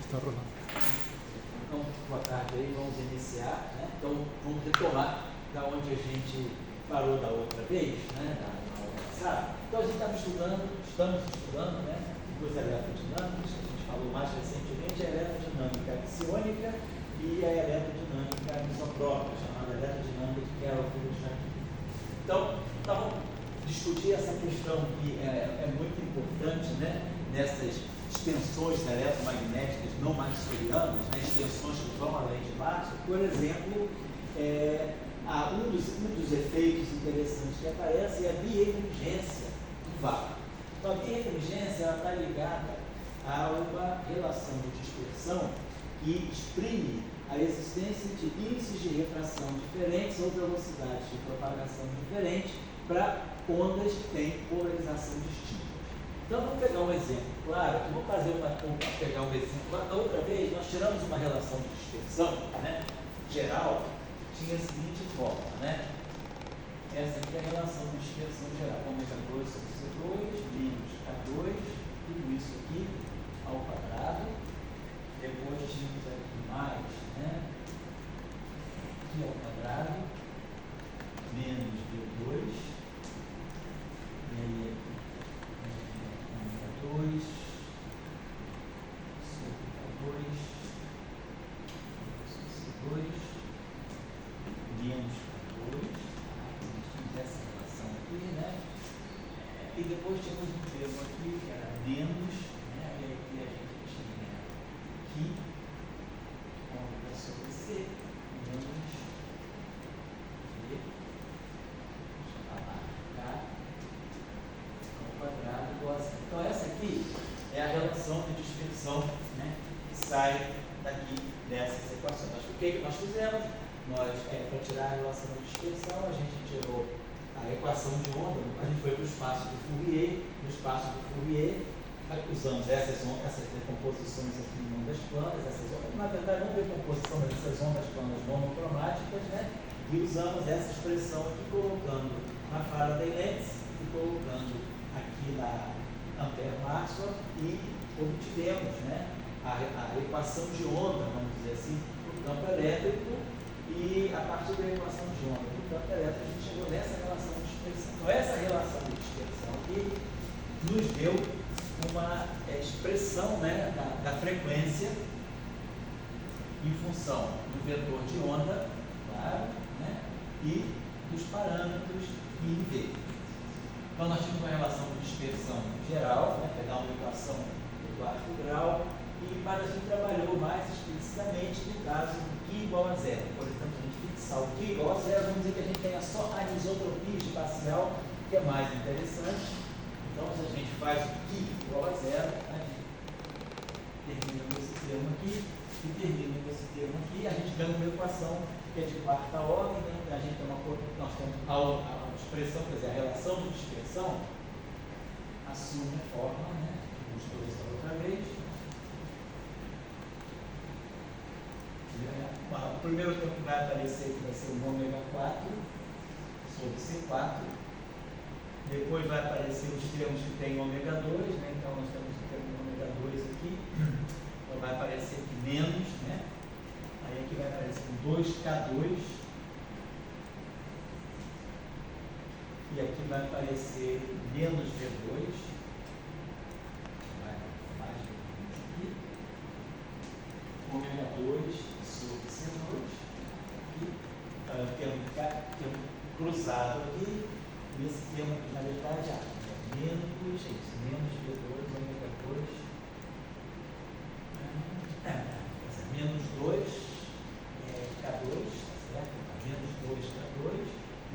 Está rolando. Então, boa tarde aí, vamos iniciar, né? Então, vamos retomar da onde a gente parou da outra vez, né? Na aula passada. Então, a gente estamos estudando, né? Duas eletrodinâmicas, a gente falou mais recentemente a eletrodinâmica axiônica e a eletrodinâmica isotrópica, chamada eletrodinâmica de Carroll-Joaquin. Então, vamos discutir essa questão que é muito importante, né? Nessas extensões eletromagnéticas não maxwellianas, né, extensões que vão além de Maxwell. Por exemplo, um dos efeitos interessantes que aparece é a biemergência do vácuo. Então, a biemergência está ligada a uma relação de dispersão que exprime a existência de índices de refração diferentes ou velocidades de propagação diferentes para ondas que têm polarização distinta. Então, vamos pegar um exemplo claro, vamos pegar um exemplo. Da outra vez, nós tiramos uma relação de dispersão, né, geral, que tinha a seguinte forma, né? Essa aqui é a relação de dispersão geral, ômega 2 sobre C2, menos K2, tudo isso aqui ao quadrado. Depois tínhamos aqui mais, né, aqui ao quadrado, menos V2, e aí 2 sobre 2 C2 menos 2, a gente tinha essa relação aqui, né? E depois tínhamos um termo aqui que era menos, né? E aqui a gente tinha aqui ômega sobre C menos V, deixa eu falar K ao quadrado igual a 0. Então, essa aqui é a relação de dispersão, né, que sai daqui dessas equações. O que nós fizemos? Para tirar a relação de dispersão, a gente tirou a equação de onda, a gente foi para o espaço do Fourier, no espaço do Fourier, usamos essas decomposições aqui em ondas planas, essas ondas, na verdade não decomposição, mas essas ondas planas monocromáticas, né, e usamos essa expressão aqui, colocando na Faraday Lens e colocando aqui na Ampère-Maxwell e obtivemos, né, a equação de onda, vamos dizer assim, do campo elétrico, e a partir da equação de onda do campo elétrico a gente chegou nessa relação de dispersão. Então, essa relação de dispersão aqui nos deu uma expressão, né, da frequência em função do vetor de onda, claro, né, e dos parâmetros I e V. Então, nós tínhamos uma relação de dispersão geral, né, pegar uma equação do quarto grau, mas a gente trabalhou mais explicitamente no caso do Q igual a zero. Por exemplo, a gente fixar o Q igual a zero, vamos dizer que a gente tenha só a anisotropia espacial, que é mais interessante. Então, se a gente faz o Q igual a zero, a gente termina com esse termo aqui, e termina com esse termo aqui, a gente ganha uma equação que é de quarta ordem, né? A gente tem nós temos a expressão, quer dizer, a relação de dispersão assume a forma, né? Mostrou isso outra vez. O primeiro termo que vai aparecer aqui vai ser o ômega 4 sobre C4. Depois vai aparecer os termos que tem ômega 2, né? Então nós temos o termo ômega 2 aqui. Então vai aparecer aqui menos, né? Aí aqui vai aparecer 2K2. E aqui vai aparecer menos V2. Vai mais V2 aqui. Ômega 2 sobre C2, termo cruzado aqui, e esse termo aqui na verdade é menos V2, ômega 2, menos 2, K2, tá certo? Menos 2, K2,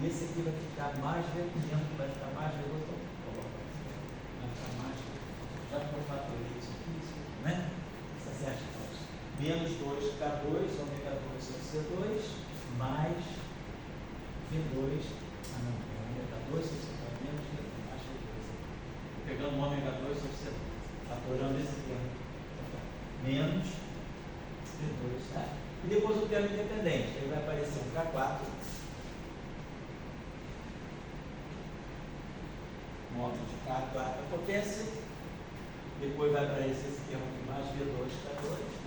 e esse aqui vai ficar mais V2, vai ficar mais V2, vai ficar mais V2, já que eu fatorei isso aqui, né? Está certo? Menos 2K2, ômega 2 sobre C2, mais V2, ômega 2 sobre C2, menos V2, mais V2. Pegando o ômega 2 sobre C2, fatorando esse termo, menos V2, tá? E depois o termo independente, ele vai aparecer um K4, módulo de K4 a potência, depois vai aparecer esse termo aqui, mais V2K2,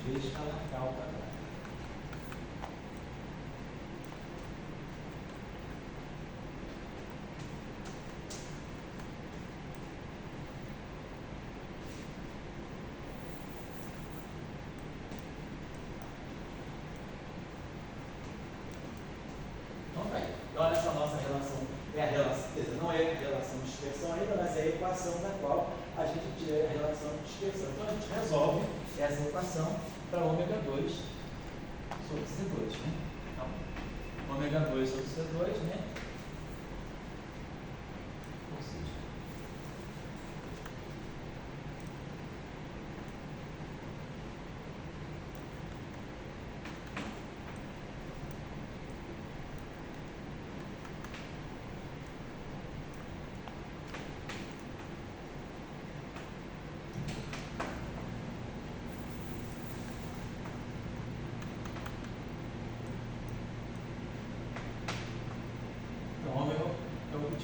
vezes escalar K ao quadrado. Então, essa nossa relação é a relação, quer dizer, não é a relação de dispersão ainda, mas é a equação da qual a gente tira a relação de dispersão. Então, a gente resolve essa equação para ômega 2 sobre C2, né? Então, ômega 2 sobre C2, né? Ou seja,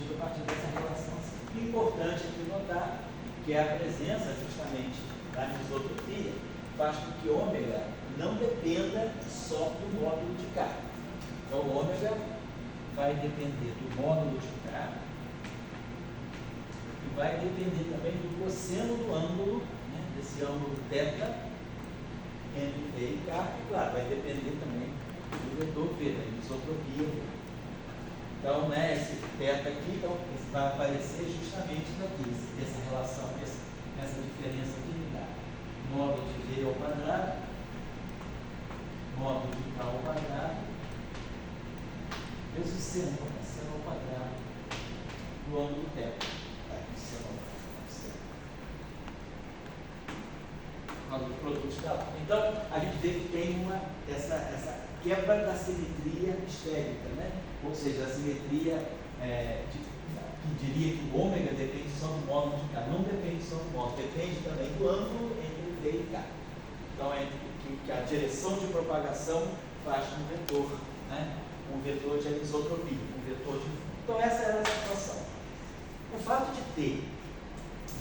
a partir dessa relação. Importante aqui notar que a presença justamente da anisotropia faz com que ômega não dependa só do módulo de K. Então, o ômega vai depender do módulo de K e vai depender também do cosseno do ângulo, né, desse ângulo θ entre V e K, e claro, vai depender também do vetor V, da anisotropia. Então, né, esse θ aqui, então, vai aparecer justamente daqui, essa relação, essa diferença aqui me dá módulo de V ao quadrado, módulo de K ao quadrado, vezes o seno ao quadrado do ângulo θ. Aqui, seno ao quadrado do produto escalar. Então, a gente vê que tem essa quebra da simetria esférica, né? Ou seja, a simetria que diria que o ômega depende só do módulo de K. Não depende só do módulo, depende também do ângulo entre V e K. Então, é que a direção de propagação faz um vetor, né? Um vetor de anisotropia, um vetor de... Então, essa era a situação. O fato de ter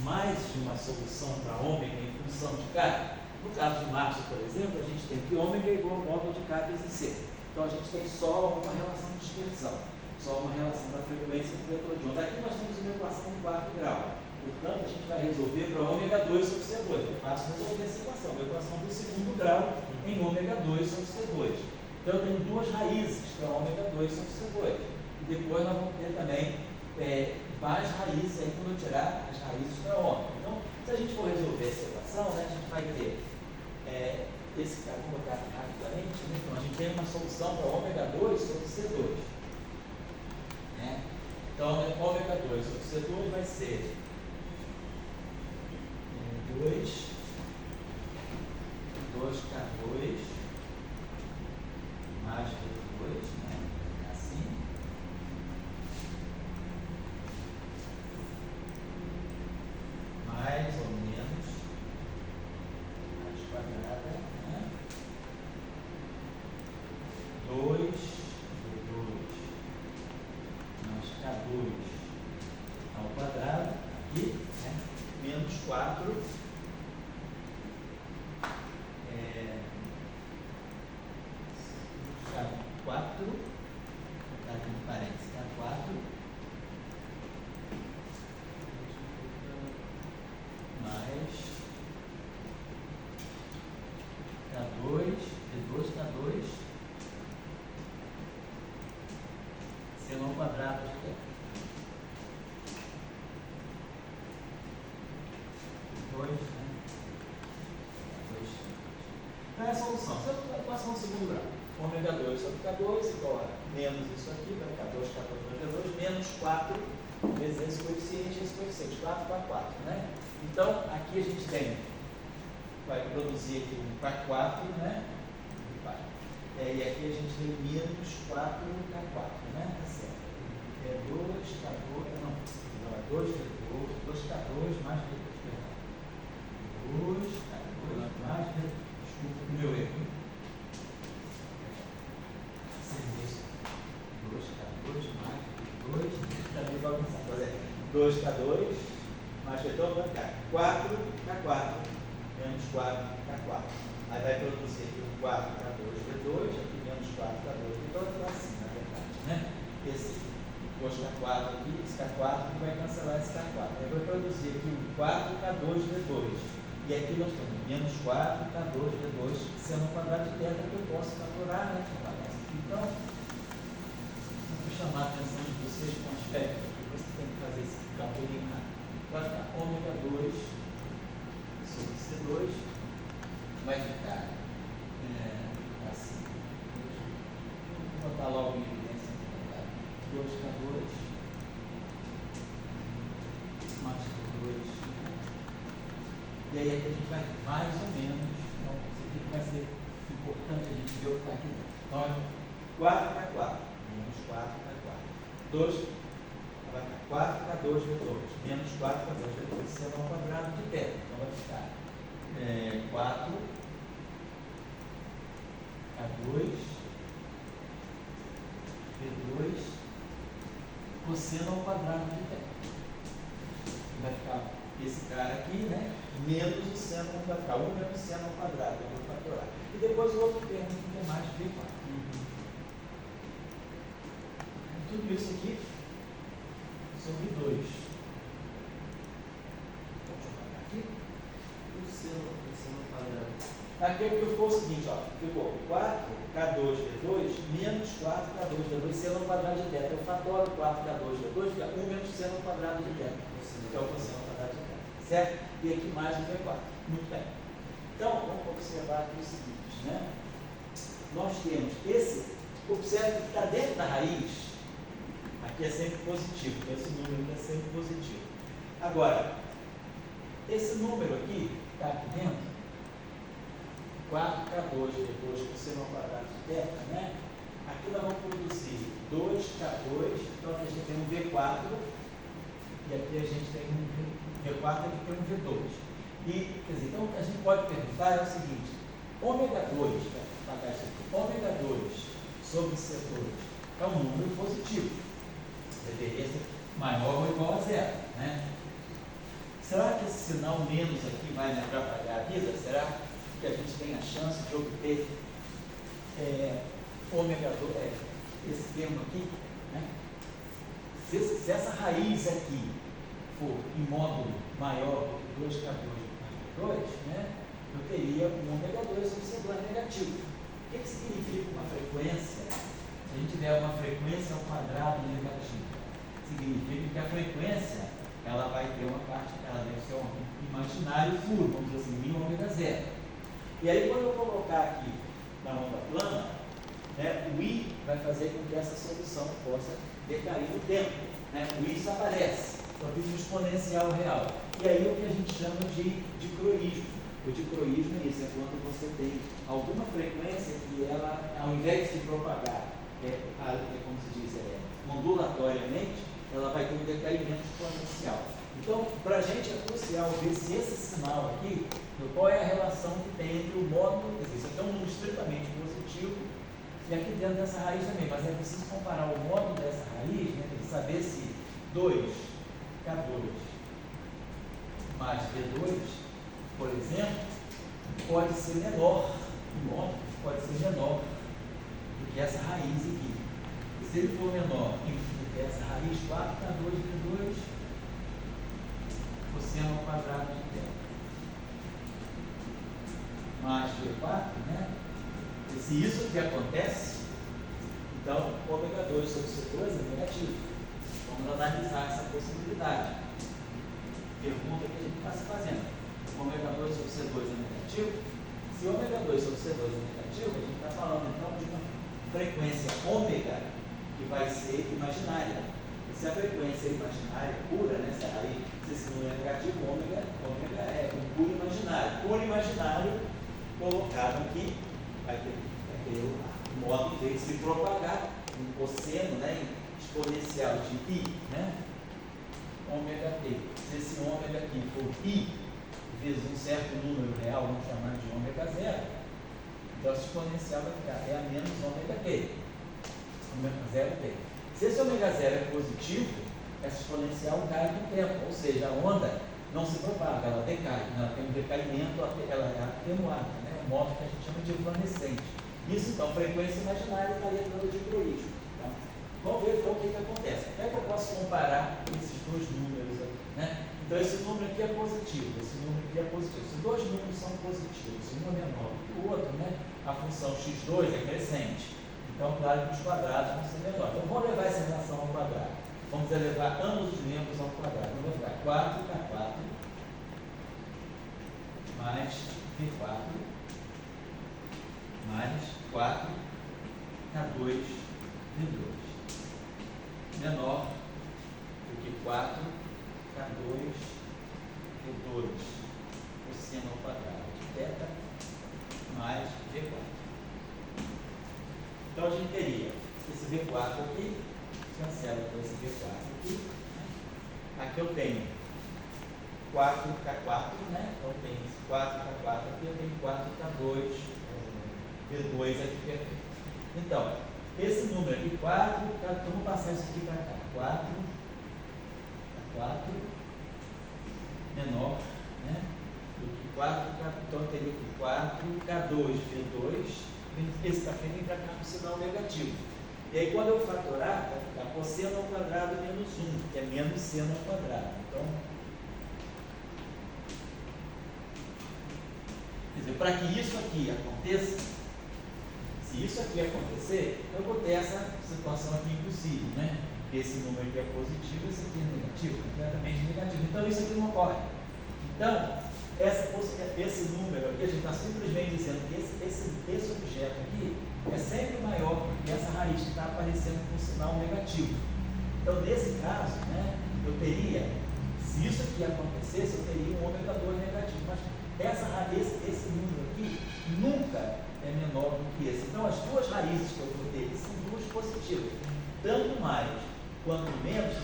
mais de uma solução para ômega em função de K, no caso de Marx, por exemplo, a gente tem que ômega é igual ao módulo de K vezes C. Então, a gente tem só uma relação de dispersão, só uma relação da frequência do vetor de onda. Aqui nós temos uma equação de quarto grau. Portanto, a gente vai resolver para ômega 2 sobre C2. É fácil resolver essa equação, a equação do segundo grau em ômega 2 sobre C2. Então, eu tenho duas raízes para ômega 2 sobre C2. E depois nós vamos ter também mais raízes aí quando eu tirar as raízes para ômega. Então, se a gente for resolver essa equação, né, a gente vai ter esse cara, vou botar rapidamente, né? Então a gente tem uma solução para ômega 2 sobre C2. Né? Então, ômega 2 sobre C2 vai ser 2K2 mais V2, né? Assim. Mais ou menos raiz quadrada, né? 2V2 mais K2 ao quadrado e menos 4 K4, está aqui em parênteses, K4 mais K2, V2K2 seno ao quadrado de θ. 2, né? 2. Então é a solução. Essa é a equação do segundo grau. Ômega 2 sobre K2 igual a menos isso aqui, para K2, K2, menos 4 vezes esse coeficiente, 4 para 4, né? Então, aqui a gente tem, vai produzir aqui um K4, né? E aqui a gente tem menos 4K4, né? Tá certo. 2K2, não, é 2K2 mais V2, perdão. 2K2 mais V2, desculpa o meu erro. 2K2 mais V2, também bagunçado, mas 2K2 mais V2 vai ficar 4K4 menos 4K4. Aí vai produzir aqui um 4K2V2, aqui menos 4K2V2, então assim, na verdade, né? Esse posto K4 aqui, esse K4 que vai cancelar esse K4. Aí vai produzir aqui um 4K2V2. E aqui nós temos menos 4K2V2 sendo um quadrado de θ que eu posso fatorar, né? Então, vou chamar a atenção de vocês com um aspecto, porque você tem que fazer esse cálculo linear. Vai ficar ômega 2 sobre C2, vai ficar assim. Vou botar logo em evidência 2K2 mais K2. E aí aqui a gente vai mais ou menos, então isso aqui vai ser importante a gente ver o que está aqui dentro. Então, 4K4, menos 4K4. 2, vai ficar 4K2V2, menos 4K2V2, sendo ao quadrado de θ. Então vai ficar 4K2V2 cosseno ao quadrado de θ. Vai ficar esse cara aqui, né? Menos o seno, vai ficar 1 menos seno ao quadrado, eu vou fatorar. E depois o outro termo que é mais V4. Tudo isso aqui sobre 2. Deixa eu apagar aqui. O seno quadrado. Aqui ficou o seguinte, ó, ficou 4K2V2 menos 4K2V2 seno ao quadrado de θ. Eu fatoro 4K2V2, fica 1 menos seno ao quadrado de θ. Que é o cosseno ao quadrado de θ. Certo? E aqui mais o V4. Muito bem. Então, vamos observar aqui o seguinte, né? Nós temos esse, observe que está dentro da raiz, aqui é sempre positivo, esse número aqui é sempre positivo. Agora, esse número aqui, que está aqui dentro, 4K2V2 cosseno ao quadrado de θ, né? Aqui nós vamos produzir 2K2, então a gente tem um V4, e aqui a gente tem um V4, aqui tem um V2. E, quer dizer, então o que a gente pode perguntar é o seguinte, ômega 2, ômega 2 sobre C2 é um número positivo, deveria ser maior ou igual a zero, né? Será que esse sinal menos aqui vai me atrapalhar a vida? Será que a gente tem a chance de obter ômega 2, esse termo aqui, né? Se essa raiz aqui for em módulo maior do que 2K2 mais 2, né, eu teria um ômega 2 sobre C2 negativo. O que significa uma frequência? Se a gente tiver uma frequência ao quadrado negativo, significa que a frequência ela vai ter uma parte, ela deve ser um imaginário puro, vamos dizer assim, μ ômega 0. E aí quando eu colocar aqui na onda plana, né, o I vai fazer com que essa solução possa decair no tempo, né? O I desaparece, só fica um exponencial real. E aí é o que a gente chama de dicroísmo. O dicroísmo é isso, é quando você tem alguma frequência que ela, ao invés de propagar, como se diz, ondulatoriamente, ela vai ter um decaimento exponencial. Então, para a gente é crucial ver se esse sinal aqui, qual é a relação que tem entre o módulo, quer dizer, isso aqui é um número estritamente positivo, e aqui dentro dessa raiz também, mas é preciso comparar o módulo dessa raiz, né, para saber se 2K2 mais V2, por exemplo, pode ser menor, o módulo pode ser menor do que essa raiz aqui. E se ele for menor do que essa raiz, 4K2V2 cosseno ao quadrado de θ mais V4, né? E se isso aqui acontece, então ômega 2 sobre C2 é negativo. Vamos analisar essa possibilidade. Pergunta que a gente está se fazendo. Ômega 2 sobre C2 é negativo? Se ômega 2 sobre C2 é negativo, a gente está falando então de uma frequência ômega que vai ser imaginária. E se a frequência é imaginária, pura, né? Se esse número é negativo, ômega é um puro imaginário. Puro imaginário colocado aqui, vai ter o modo de se propagar, um cosseno, né, exponencial de I, né, ômega t. Se esse ômega aqui for I, vezes um certo número real, vamos chamar de ômega 0, então esse exponencial vai ficar a menos ômega t, ômega 0t. Se esse ômega 0 é positivo, essa exponencial cai no tempo, ou seja, a onda não se propaga, ela decai, ela tem um decaimento, ela é atenuada, né? modo que a gente chama de evanescente. Isso, então, frequência imaginária estaria dando de egoísmo. Tá? Vamos ver então o que acontece. Como é que eu posso comparar esses dois números aqui? Né? Então, esse número aqui é positivo, esse número aqui é positivo. Se dois números são positivos, um é menor do que o outro, né? A função x2 é crescente. Então, claro que os quadrados vão ser menores. Então, vamos levar essa relação ao quadrado. Vamos elevar ambos os membros ao quadrado. Vamos levar 4k4 mais v4 mais 4k2 v2 menor do que 4k2 v2 cosseno ao quadrado de θ mais v4. Então a gente teria esse v4 aqui, cancela com esse v4 aqui. Aqui eu tenho 4k4, né? Então tem esse 4k4 aqui, eu tenho 4k2 v2 aqui perfeito. Então, esse número aqui, 4k, então vamos passar isso aqui para cá. 4k4 menor, né? Do que 4k, então eu teria aqui 4k2 v2. Esse está vem para cá com sinal negativo. E aí, quando eu fatorar, vai ficar cosseno ao quadrado menos 1, que é menos seno ao quadrado. Então, quer dizer, para que isso aqui aconteça, se isso aqui acontecer, eu vou ter essa situação aqui impossível, né? Esse número aqui é positivo, esse aqui é negativo, completamente negativo. Então, isso aqui não ocorre. Então, esse número aqui, a gente está simplesmente dizendo que esse objeto aqui é sempre maior que essa raiz que está aparecendo com sinal negativo. Então, nesse caso, né, eu teria, se isso aqui acontecesse, eu teria um ômega 2 negativo. Mas essa raiz, esse número aqui, nunca é menor do que esse. Então, as duas raízes que eu vou ter aqui são duas positivas. Tanto mais quanto menos,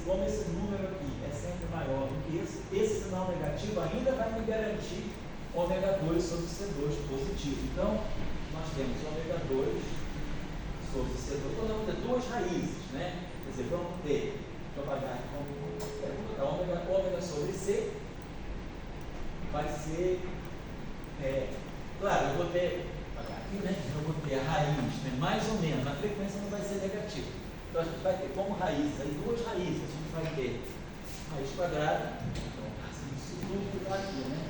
como esse número aqui é sempre maior do que esse sinal negativo ainda vai me garantir ômega 2 sobre C2 positivo. Então, nós temos ômega 2 sobre C2. Então, vamos ter duas raízes, né? Quer dizer, vamos ter, deixa eu apagar aqui, vamos botar ômega sobre C, vai ser, claro, eu vou ter, apagar aqui, né? Eu vou ter a raiz, né? Mais ou menos, a frequência não vai ser negativa. Então, a gente vai ter como raiz, aí duas raízes, a gente vai ter raiz quadrada, então, assim, isso tudo está aqui, né?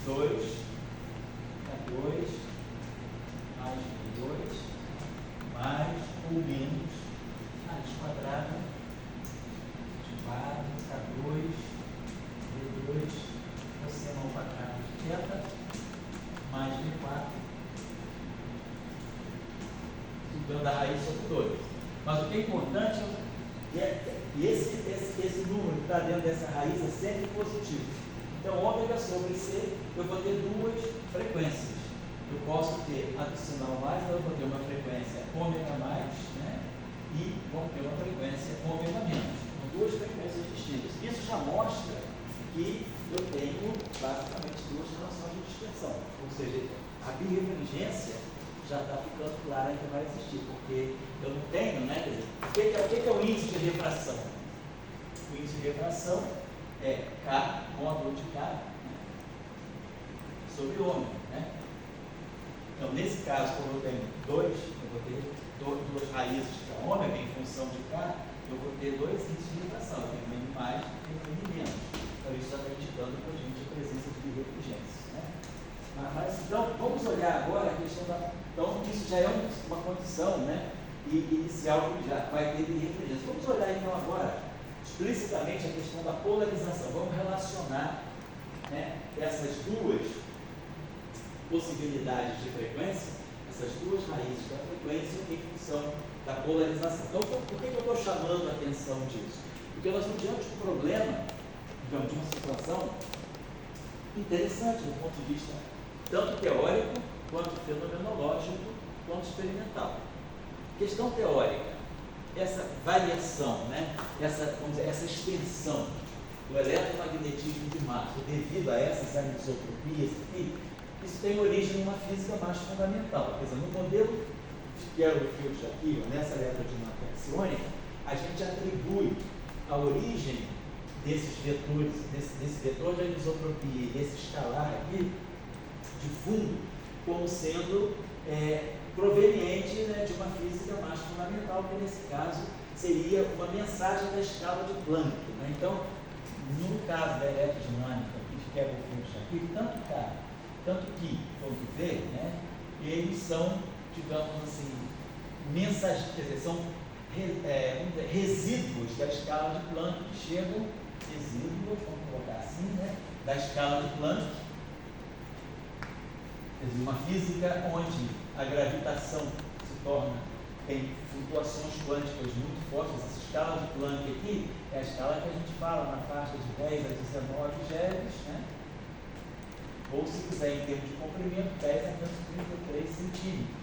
2, K2, mais V2, mais ou menos raiz quadrada de 4, K2, V2, cosseno ao quadrado de θ, mais V4, dando a raiz sobre 2. Mas o que é importante é que esse número que está dentro dessa raiz é sempre positivo. Então, ômega sobre C, eu vou ter duas frequências. Eu posso ter a do sinal mais, eu vou ter uma frequência ômega mais, né? E vou ter uma frequência ômega menos. São duas frequências distintas. Isso já mostra que eu tenho basicamente duas relações de dispersão. Ou seja, a birrefringência já está ficando clara que vai existir, porque eu não tenho, né? Quer dizer, o que é o índice de refração? O índice de refração é K, módulo de K, né, sobre ômega, né? Então, nesse caso, como eu tenho eu vou ter duas raízes de ômega em função de K, eu vou ter dois índices de refração, eu tenho N mais e N menos. Então, isso já está indicando para a gente a presença de birrefringência, né? Mas, então, vamos olhar agora a questão da... Então, isso já é uma condição, né, inicial que já vai ter birrefringência. Vamos olhar, então, agora, explicitamente, a questão da polarização. Vamos relacionar, né, essas duas possibilidades de frequência, essas duas raízes da frequência em função da polarização. Então, por que eu estou chamando a atenção disso? Porque nós estamos diante de um problema, digamos, de uma situação interessante do ponto de vista tanto teórico, quanto fenomenológico, quanto experimental. Questão teórica, essa variação, né? Vamos dizer, essa extensão do eletromagnetismo de massa devido a essas anisotropias aqui, isso tem origem numa física mais fundamental. Quer dizer, no modelo de Kerr-Field aqui, nessa eletrodinâmica axiônica, a gente atribui a origem desses vetores, desse vetor de anisotropia e desse escalar aqui, de fundo, como sendo proveniente, né, de uma física mais fundamental, que nesse caso seria uma mensagem da escala de Planck. Né? Então, no caso da eletrodinâmica, que quebra o fluxo aqui, tanto K, tanto Q quanto V, né, eles são, digamos assim, quer dizer, são resíduos da escala de Planck que chegam, resíduos, vamos colocar assim, né, da escala de Planck, quer dizer, uma física onde a gravitação tem flutuações quânticas muito fortes. Essa escala de Planck aqui é a escala que a gente fala na faixa de 10 a 19 GeV, né? Ou, se quiser, em termos de comprimento, 10 a 33 centímetros.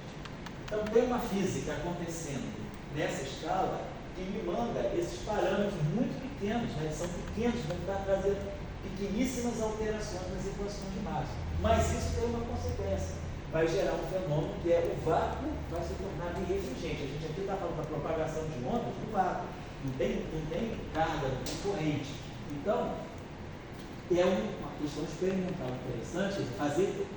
Então, tem uma física acontecendo nessa escala que me manda esses parâmetros muito pequenos, né? Eles são pequenos, vão estar trazendo pequeníssimas alterações nas equações de Maxwell. Mas isso tem uma consequência. Vai gerar um fenômeno que é o vácuo vai se tornar birrefringente. A gente aqui está falando da propagação de ondas no vácuo. Não tem carga, não tem corrente. Então, é uma questão experimental interessante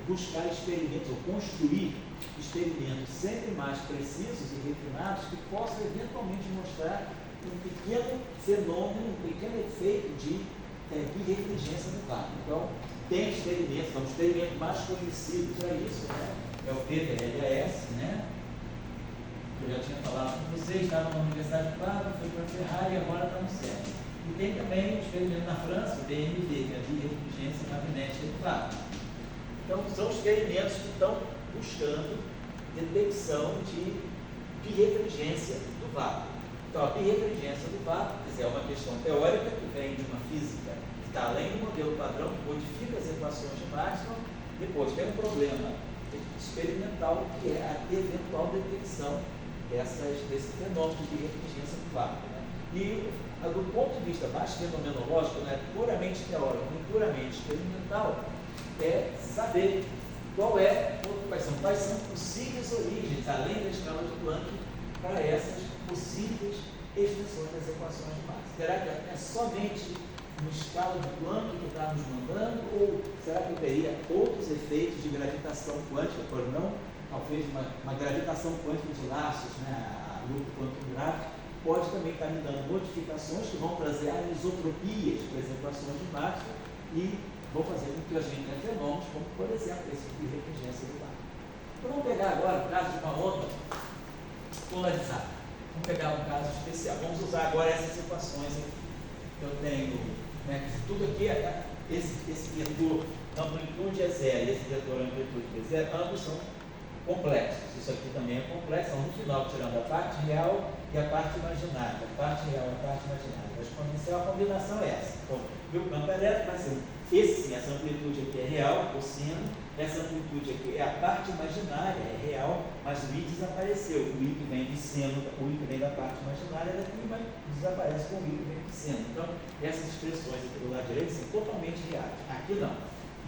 buscar experimentos, ou construir experimentos sempre mais precisos e refinados que possam eventualmente mostrar um pequeno fenômeno, um pequeno efeito de birrefringência no vácuo. Então, tem experimentos, um experimento mais conhecido para isso, né? É o PVLAS, né? Que eu já tinha falado com vocês, estava na Universidade de Padua, foi para a Ferrari e agora está no CERN. E tem também um experimento na França, o BMV, que é a birrefringência magnética do vácuo. Então, são experimentos que estão buscando detecção de birrefringência do vácuo. Então, a birrefringência do vácuo, quer dizer, é uma questão teórica que vem de uma física que está além do modelo padrão, que modifica as equações de Maxwell. Depois, tem um problema experimental, que é a eventual detecção desse fenômeno de birrefringência do vácuo. Né? E, do ponto de vista mais fenomenológico, né, puramente teórico e puramente experimental, é saber quais são possíveis origens, além da escala de Planck, para essas possíveis extensões das equações de Maxwell. Será que é somente uma escala de Planck que está nos mandando, ou será que eu teria outros efeitos de gravitação quântica, por não, talvez uma gravitação quântica de laços, né, a luta quanto-gráfica, pode também estar me dando modificações que vão trazer anisotropias para as equações de Maxwell e vão fazer com que a gente tenha fenômenos, como, por exemplo, esse de birrefringência do vácuo. Então, vamos pegar agora o caso de uma onda polarizada. Vamos pegar um caso especial. Vamos usar agora essas equações que eu tenho, né, tudo aqui, esse vetor amplitude é zero e esse vetor amplitude é zero, ambos são complexos. Isso aqui também é complexo. Então, no final, tirando a parte real e a parte imaginária. A parte real e a parte imaginária da exponencial, a combinação é essa. Então, meu campo elétrico vai ser essa amplitude aqui é real, cosseno, essa amplitude aqui é a parte imaginária, é real, mas o I desapareceu. O I que vem de seno, o I que vem da parte imaginária daqui, mas desaparece com o I que vem de seno. Então, essas expressões aqui do lado direito são totalmente reais. Aqui não.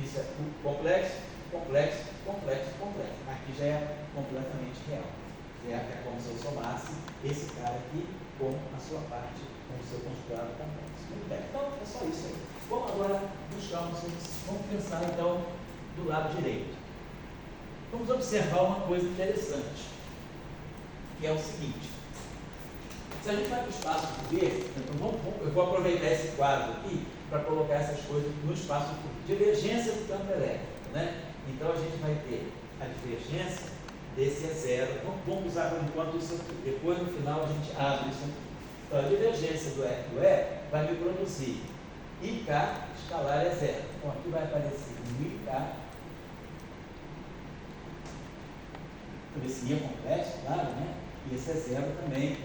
Isso é complexo, complexo, complexo, complexo. Aqui já é completamente real. É como se eu somasse esse cara aqui com a sua parte, com o seu conjugado complexo. Muito bem. Então, é só isso aí. Vamos agora buscar uma solução. Vamos pensar, então, do lado direito. Vamos observar uma coisa interessante, que é o seguinte. Se a gente vai para o espaço por ver, então eu vou aproveitar esse quadro aqui para colocar essas coisas no espaço por ver. Divergência do campo elétrico, né? Então, a gente vai ter a divergência desse é zero. Vamos usar por enquanto isso aqui. Depois, no final, a gente abre isso aqui. Então, a divergência do E vai me produzir IK escalar é zero. Então, aqui vai aparecer um IK. Esse I é complexo, claro, né? E esse é zero também.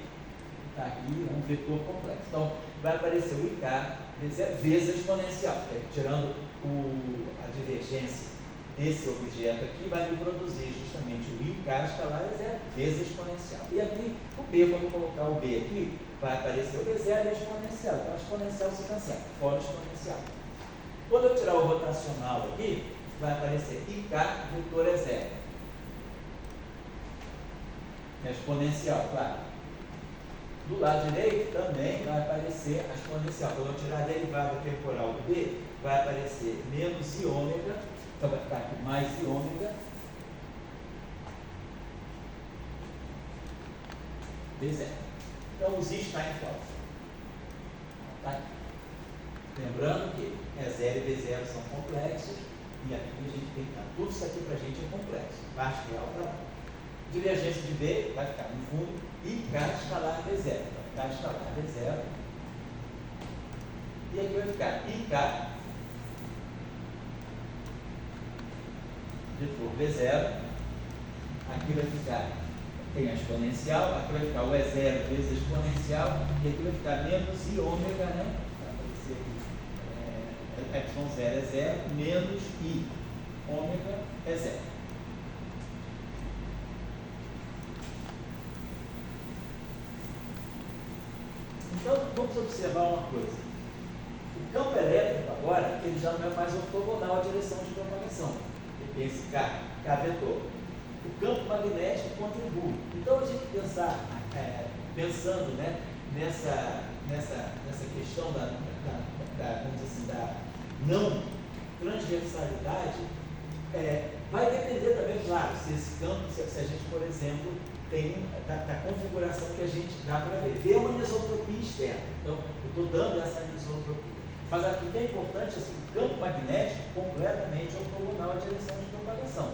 Está aqui, é um vetor complexo. Então, vai aparecer o IK vezes a exponencial. Tirando a divergência desse objeto aqui, vai me produzir justamente o IK escalar é zero vezes a exponencial. E aqui, o B, quando eu colocar o B aqui, vai aparecer o B0 e a exponencial. Então, a exponencial se cancela, fora a exponencial. Quando eu tirar o rotacional aqui, vai aparecer IK vetor é zero. É exponencial, claro. Do lado direito também vai aparecer a exponencial. Quando eu tirar a derivada temporal do B, vai aparecer menos I ômega, então vai ficar aqui mais I ômega D0. Então os I está em falta. Tá aqui. Lembrando que E0 e B0 são complexos, e aqui a gente tem que dar. Tudo isso aqui para a gente é complexo. Parte real para lá. Divergência de B vai ficar no fundo e K escalar B0. Então, K escalar B0. E aqui vai ficar IK vetor B0. Aqui vai ficar, tem a exponencial, aqui vai ficar o E0 vezes a exponencial, e aqui vai ficar menos I ômega, né? Vai aparecer aqui, ε0 é 0, menos I ômega é 0. Então, vamos observar uma coisa. O campo elétrico agora, ele já não é mais ortogonal à direção de propagação. Ele tem esse K vetor. O campo magnético contribui. Então, a gente pensando, né, nessa questão vamos dizer assim, da não transversalidade, vai depender também, claro, se esse campo, se a gente, por exemplo, tem da configuração que a gente dá para ver. Vê uma anisotropia externa. Então, eu estou dando essa anisotropia. Mas aqui o que é importante, assim, o campo magnético completamente ortogonal à direção de propagação.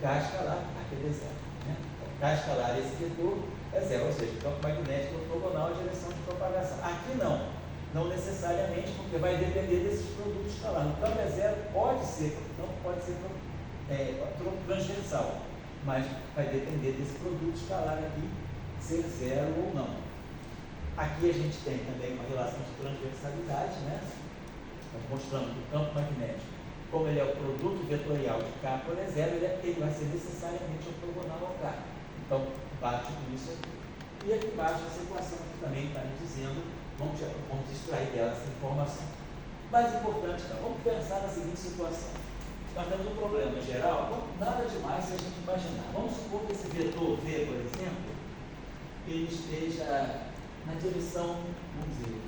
K escalar, aqui é 0. Né? K escalar, esse vetor é 0, ou seja, o campo magnético ortogonal à direção de propagação. Aqui não necessariamente, porque vai depender desses produtos escalares. No campo é 0, pode ser transversal, mas vai depender desse produto escalar aqui ser 0 ou não. Aqui a gente tem também uma relação de transversalidade, né? Mostrando que o campo magnético, como ele é o produto vetorial de K por E0, ele vai ser necessariamente ortogonal ao K. Então, bate com isso aqui. E aqui embaixo essa equação aqui também está nos dizendo, vamos extrair dela essa informação. Mais importante, então, vamos pensar na seguinte situação. Nós temos um problema geral, nada demais se a gente imaginar. Vamos supor que esse vetor V, por exemplo, ele esteja na direção, vamos dizer,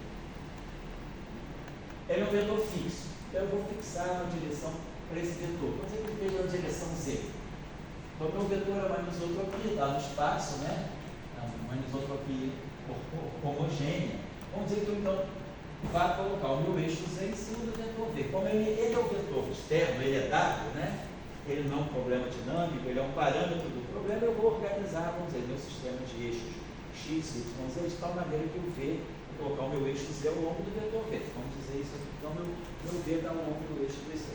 ele é um vetor fixo. Então eu vou fixar uma direção para esse vetor. Vamos dizer que ele esteja na direção Z. Então o meu vetor é uma anisotropia, está no espaço, né? Uma anisotropia homogênea. Vamos dizer que eu então vá colocar o meu eixo Z em cima do vetor V. Como ele é um vetor externo, ele é dado, né? Ele não é um problema dinâmico, ele é um parâmetro do problema, eu vou organizar, vamos dizer, meu sistema de eixos X, Y, Z, de tal maneira que o V, vou colocar o meu eixo Z ao longo do vetor V. Vamos dizer isso aqui, então meu V está ao longo do eixo dos eixos.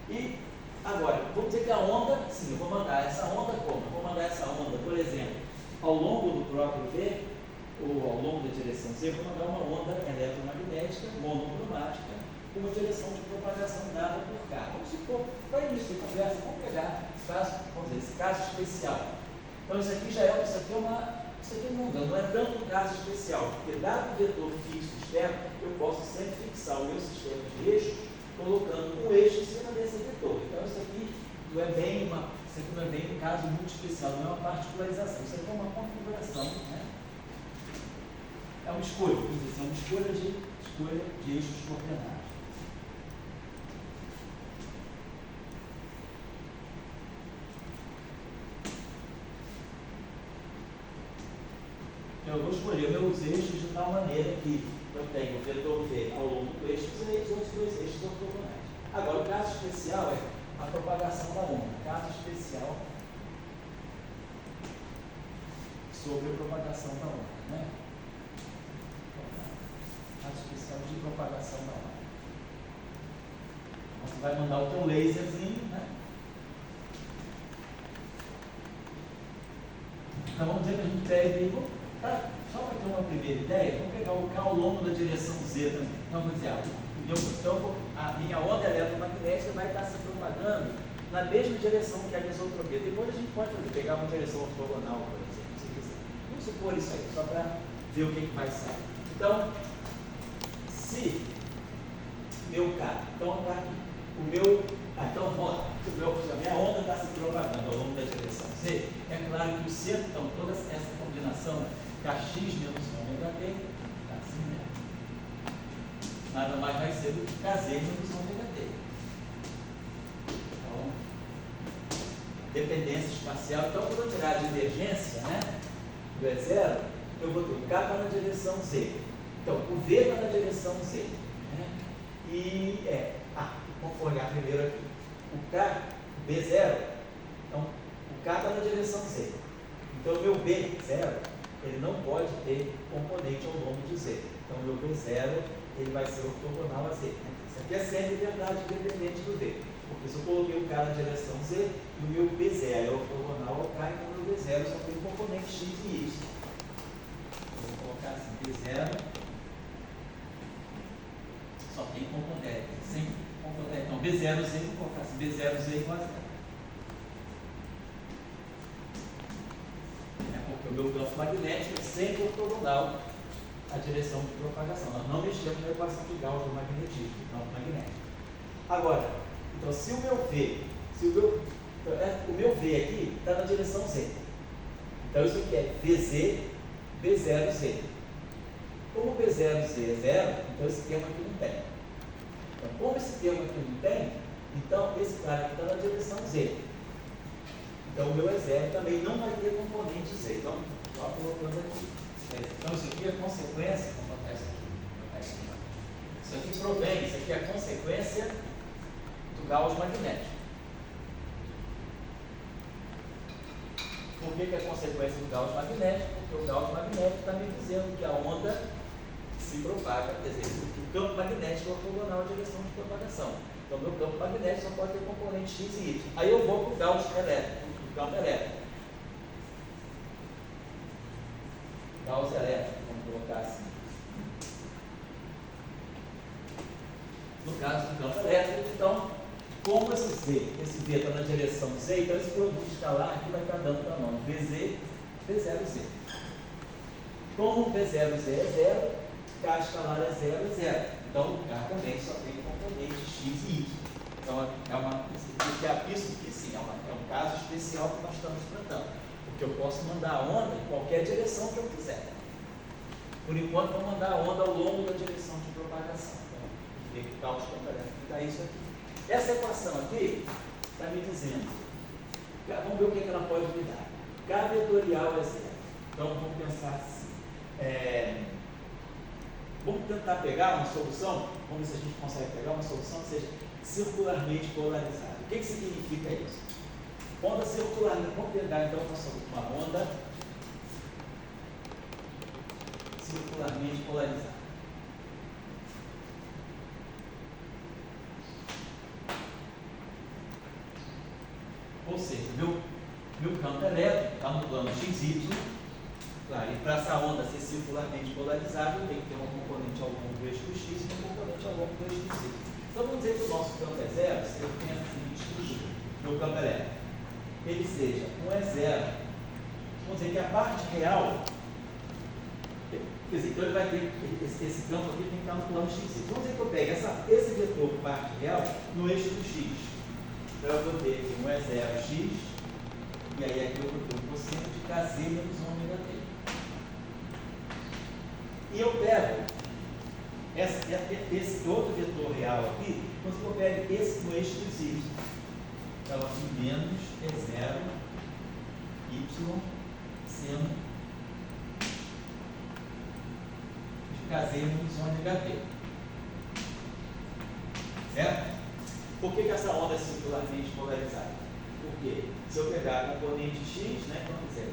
E agora, vamos dizer que a onda, sim, eu vou mandar essa onda como? Eu vou mandar essa onda, por exemplo, ao longo do próprio V, ou ao longo da direção Z, eu vou mandar uma onda eletromagnética monocromática com uma direção de propagação dada por K. Vamos supor, para início de conversa, vamos pegar esse caso especial. Então isso aqui não é tanto um caso especial, porque dado o vetor fixo externo, eu posso sempre fixar o meu sistema de eixos colocando um eixo em cima desse vetor. Então isso aqui não é bem um caso muito especial, não é uma particularização, isso aqui é uma configuração, né? É uma escolha, é uma escolha de eixos coordenados. Então, eu vou escolher meus eixos de tal maneira que eu tenho o vetor V ao longo do eixo Z e os outros dois eixos ortogonais. Agora, o caso especial é a propagação da onda. Caso especial sobre a propagação da onda, né? Caso especial de propagação da onda. Então, você vai mandar o teu laserzinho, né? Então, vamos dizer que a gente pega só para ter uma primeira ideia, vamos pegar o K ao longo da direção Z também. Então, vamos dizer, a minha onda eletromagnética vai estar se propagando na mesma direção que a anisotropia. Depois a gente pode pegar uma direção ortogonal, por exemplo, se quiser. Vamos supor isso aí, só para ver o que vai sair. Então, se meu K, então está aqui, a minha onda está se propagando ao longo da direção Z, É claro que o centro, então, toda essa combinação kx menos ômega t, tá assim, né? Nada mais vai ser do que kz menos ômega t. Então, dependência espacial. Então, quando eu tirar a divergência, né, do E0, eu vou ter o k está na direção z. Então, o v está na direção z. Né? E vamos olhar primeiro aqui. O k, B0, então, o k está na direção z. Então, o meu B0, ele não pode ter componente ao longo de z. Então, o meu B0, ele vai ser ortogonal a z. Isso aqui é sempre verdade independente do v. Porque se eu coloquei o k na direção z, e o meu B0 é ortogonal ao k, então o meu B0 só tem componente x e y. Vou colocar assim, B0 só tem componente, sem componente. Então, B0z, vou colocar assim, B0z igual a zero. Porque o meu campo magnético é sempre ortogonal à direção de propagação. Nós não mexemos na equação de Gauss do magnetismo, do campo magnético. Agora, então, se o meu V, o meu V aqui está na direção Z. Então, isso aqui é VZ, B0Z. Como o B0Z é zero, então esse termo aqui não tem. Então, como esse termo aqui não tem, então esse cara aqui está na direção Z. Então, o meu é zero também não vai ter componente Z. Então, só colocando aqui. Então, isso aqui é consequência, como acontece aqui. Isso aqui provém, isso aqui é a consequência do Gauss magnético. Por que é consequência do Gauss magnético? Porque o Gauss magnético está me dizendo que a onda se propaga, quer dizer, o campo magnético é ortogonal à direção de propagação. Então, meu campo magnético só pode ter componente x e y. Aí eu vou para o Gauss elétrico, o campo elétrico. Gauss elétrico, vamos colocar assim. No caso do campo elétrico, então, como esse V está na direção Z, então esse produto escalar aqui vai estar dando para nós VZ, V0Z. Como o V0Z é zero, K escalar é zero, é zero. Então, o K também só tem componente x e y. Então, isso aqui sim, é um caso especial que nós estamos tratando. Porque eu posso mandar a onda em qualquer direção que eu quiser. Por enquanto, vou mandar a onda ao longo da direção de propagação. Então, tem que dar os componentes que dá isso aqui. Essa equação aqui está me dizendo, vamos ver o que ela pode me dar. K vetorial é zero. Então, vamos pensar assim. Vamos tentar pegar uma solução, vamos ver se a gente consegue pegar uma solução que seja circularmente polarizada. O que significa isso? Onda circularmente, vamos pegar então uma onda circularmente polarizada. Ou seja, meu campo elétrico está no plano XY. Claro, e para essa onda ser circularmente polarizada, eu tenho que ter um componente ao longo do eixo do X e um componente ao longo do eixo do Y. Então vamos dizer que o nosso campo é zero, se eu tenho a seguinte estrutura, meu campo elétrico, ele seja um é zero. Vamos dizer que a parte real, quer dizer, então ele vai ter, esse campo aqui tem que estar no plano X. Vamos dizer que eu pegue esse vetor parte real no eixo do X. Então eu vou ter aqui um é zero X, e aí aqui eu vou ter um cosseno de Kz menos ômega t. E eu pego esse outro vetor real aqui, quando eu pego esse no eixo dos y. Então, aqui menos é zero, y, seno de Kz menos ômega t. Certo? Por que essa onda é circularmente polarizada? Porque se eu pegar a componente x, né, vamos dizer,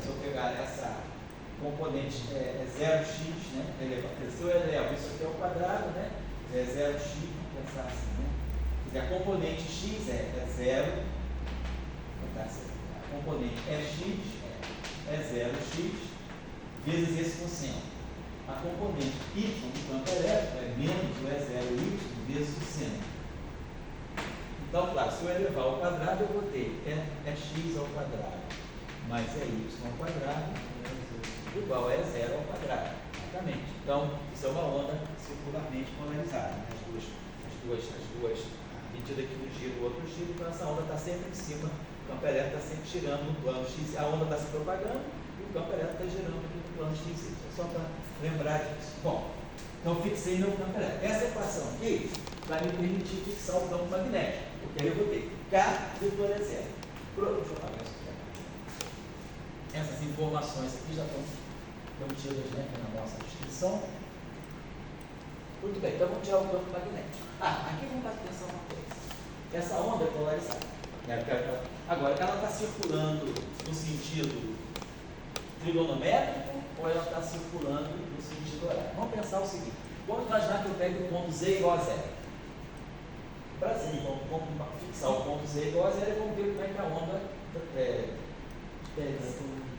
se eu pegar essa componente 0x, né, se eu elevo isso aqui ao quadrado, né, é 0x, vamos pensar assim, né, quer dizer, a componente x é 0, a componente x é 0x vezes esse cosseno. A componente y do campo elétrico é menos o E0y vezes o seno. Então, claro, se eu elevar ao quadrado, eu vou ter x ao quadrado mais y ao quadrado igual a E0 ao quadrado. Exatamente. Então, isso é uma onda circularmente polarizada. As duas medida que um gira o outro gira, então essa onda está sempre em cima, o campo elétrico está sempre girando no plano X, a onda está se propagando e o campo elétrico está girando aqui no plano X, só para lembrar disso. Bom, então fixei meu campo elétrico. Essa equação aqui vai me permitir fixar o campo magnético, porque aí eu vou ter K vetor é zero. Deixa eu apagar isso aqui. Essas informações aqui já estão contidas, né, aqui na nossa descrição. Muito bem, então vamos tirar o campo magnético. Aqui vamos dar atenção a uma coisa. Essa onda é polarizada. Agora, ela está circulando no sentido trigonométrico ou ela está circulando no sentido horário? Vamos pensar o seguinte. Vamos imaginar que eu pego o ponto Z igual a zero. Para Z, vamos fixar o ponto Z igual a zero e vamos ver como é que a onda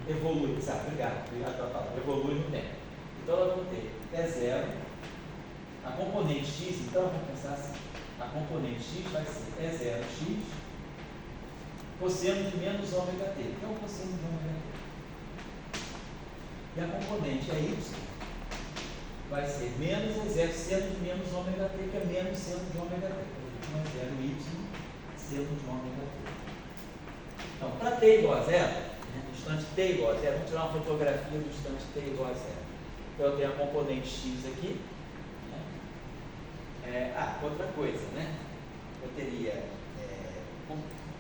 evolui. Obrigado pela palavra. Evolui no tempo. Então, nós vamos ter E0. A componente x, então, vamos pensar assim, a componente x vai ser E0x cosseno de menos ômega t, que é o cosseno de ômega t. E a componente y vai ser menos E0 seno de menos ômega t, que é menos seno de ômega t. Então, é 0y seno de ômega t. Então, para t igual a zero, no instante t igual a zero, vamos tirar uma fotografia do instante t igual a zero. Então, eu tenho a componente x aqui. Outra coisa, né? Eu teria,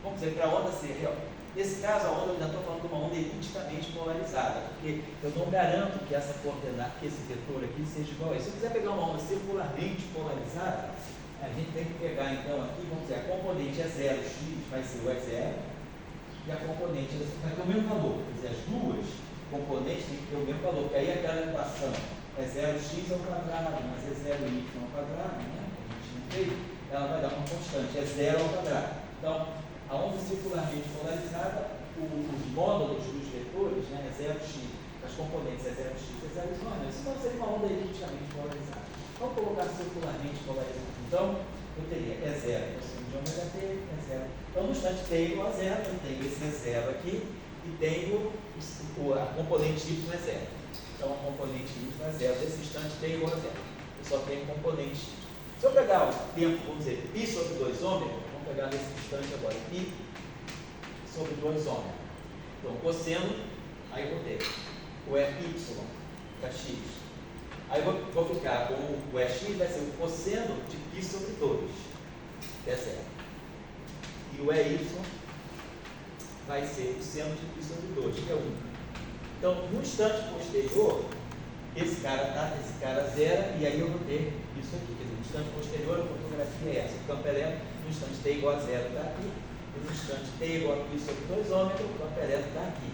vamos dizer, para a onda ser real. Nesse caso, a onda, eu ainda estou falando de uma onda elipticamente polarizada, porque eu não garanto que essa coordenada, que esse vetor aqui seja igual a isso. Se eu quiser pegar uma onda circularmente polarizada, a gente tem que pegar, então, aqui, vamos dizer, a componente E0x vai ser o E0, e a componente vai ter o mesmo valor. Quer dizer, as duas componentes têm que ter o mesmo valor, porque aí aquela equação E0x ao quadrado, mas E0y ao quadrado, né? Ela vai dar uma constante, é zero ao quadrado. Então, a onda circularmente polarizada, os módulos dos vetores, né, é 0x, as componentes é 0x, é 0y, isso não seria uma onda elipticamente polarizada. Vamos colocar circularmente polarizada. Então, eu teria E0 cosseno de ômega t, é zero. Então, no instante t igual a zero, eu tenho esse E0 aqui e tenho a componente y é zero. Então, a componente y é zero. Nesse instante t igual a zero. Eu só tenho componente. Se eu pegar o tempo, vamos dizer, π sobre 2 ômega, vamos pegar nesse instante agora, π sobre 2 ômega. Então, cosseno, aí eu vou ter o FY para x. Aí eu vou ficar com o EX, vai ser o cosseno de π sobre 2, que é zero. E o EY vai ser o seno de π sobre 2, que é 1. Então, no instante posterior, esse cara zera, e aí eu vou ter isso aqui. Quer dizer, no instante posterior, a fotografia é essa. O campo elétrico, no instante t igual a zero, está aqui. E no instante t igual a π sobre 2 ômega, o campo elétrico está aqui.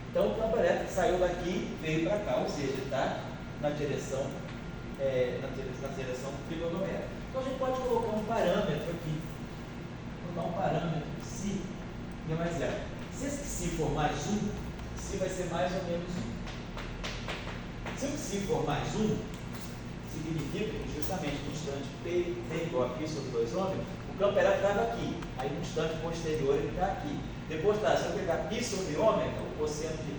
Então, o campo elétrico saiu daqui e veio para cá, ou seja, ele está na direção trigonométrica. Então, a gente pode colocar um parâmetro aqui. Vou dar um parâmetro psi, que é mais zero. Se esse psi for mais 1, psi vai ser mais ou menos 1. Se o psi for mais 1, significa que justamente no instante t igual a π sobre 2 ômega, o campo elétrico estava aqui. Aí no instante posterior ele está aqui. Depois, se eu pegar π sobre ômega, o cosseno de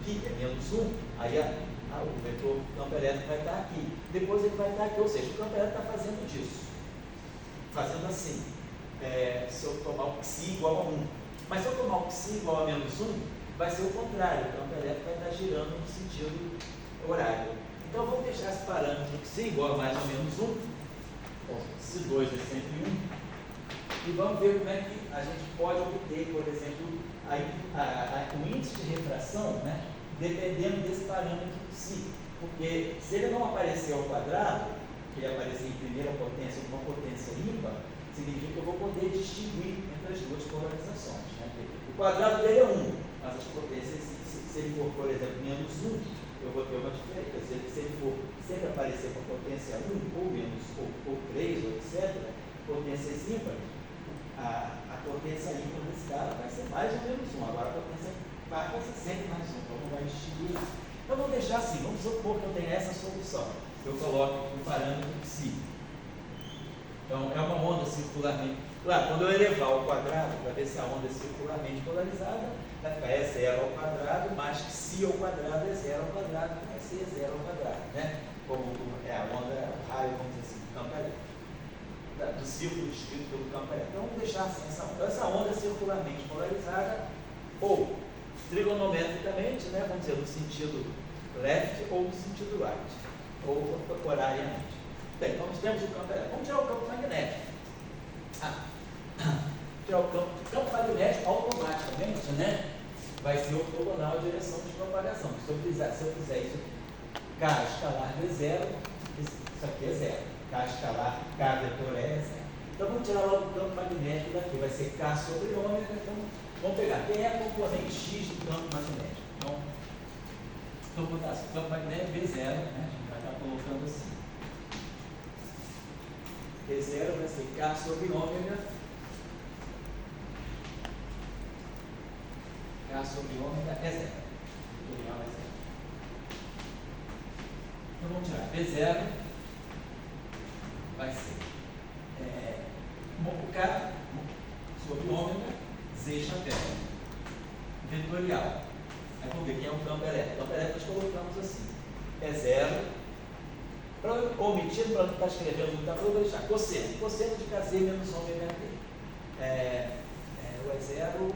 π é menos 1, aí o vetor campo elétrico vai estar aqui. Depois ele vai estar aqui, ou seja, o campo elétrico está fazendo disso. Fazendo assim. Se eu tomar o psi igual a 1. Mas se eu tomar o psi igual a menos 1, vai ser o contrário, o campo elétrico vai estar girando no sentido horário. Então, vamos deixar esse parâmetro psi igual a mais ou menos 1. Bom, se 2 é sempre 1. E vamos ver como é que a gente pode obter, por exemplo, o índice de refração, né, dependendo desse parâmetro psi. Porque se ele não aparecer ao quadrado, que ele aparecer em primeira potência ou uma potência ímpar, significa que eu vou poder distinguir entre as duas polarizações. Né? O quadrado dele é 1, mas as potências, se ele for, por exemplo, menos 1, eu vou ter uma diferença. Se ele for sempre aparecer com potência 1, ou menos, ou 3, ou etc., potências ímpares, a potência ímpar desse cara vai ser mais ou menos 1. Agora a potência par vai ser sempre mais 1, então não vai distinguir. Então vamos deixar assim, vamos supor que eu tenha essa solução. Eu coloco aqui o parâmetro psi. Então é uma onda circularmente. Claro, quando eu elevar ao quadrado, para ver se a onda é circularmente polarizada, vai ficar E0 ao quadrado, mais psi ao quadrado é 0 ao quadrado, vai ser 0 ao quadrado, né? Como é a onda, o raio, vamos dizer assim, do campo elétrico. do círculo descrito pelo campo elétrico. Então, vamos deixar assim essa onda. Então, essa onda é circularmente polarizada ou trigonometricamente, né, vamos dizer, no sentido left ou no sentido right, ou horariamente. Bem, então, nós temos o campo elétrico. Vamos tirar o campo magnético. Tirar o campo magnético automaticamente, né, vai ser ortogonal à direção de propagação. Se eu fizer isso aqui, K escalar é zero, isso aqui é zero. K escalar, K vetor é zero. Então vamos tirar logo o campo magnético daqui, vai ser K sobre ômega. Então vamos pegar quem é a componente X do campo magnético. Então vou botar assim, o campo magnético V0, né? A gente vai estar colocando assim. V0 vai ser K sobre ômega. K sobre ômega é zero. Vetorial é zero. Então vamos tirar V0, vai ser o K sobre ômega, Z chapéu, vetorial. Aí vamos ver quem é o campo elétrico. O campo elétrico nós colocamos assim, é zero. Para omitir, para não estar escrevendo no tabela, eu vou deixar cosseno. Cosseno de KZ menos ômega T. O é zero.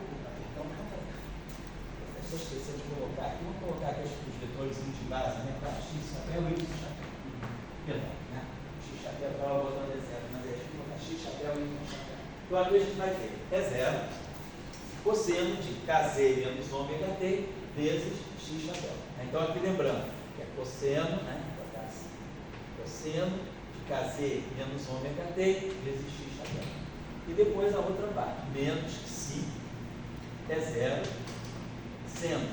Estou esquecendo de colocar aqui. Vamos colocar aqui os vetores de base, né? Para X chapéu e Y chapéu. Perdão, né? X chapéu estava botando é zero, mas é X chapéu e Y chapéu. Então aqui a gente vai ter é zero. Cosseno de KZ menos ômega T vezes X chapéu. Então aqui lembrando que é cosseno, né? Cosseno de KZ menos ômega T vezes X chapéu. E depois a outra parte, menos si é zero, seno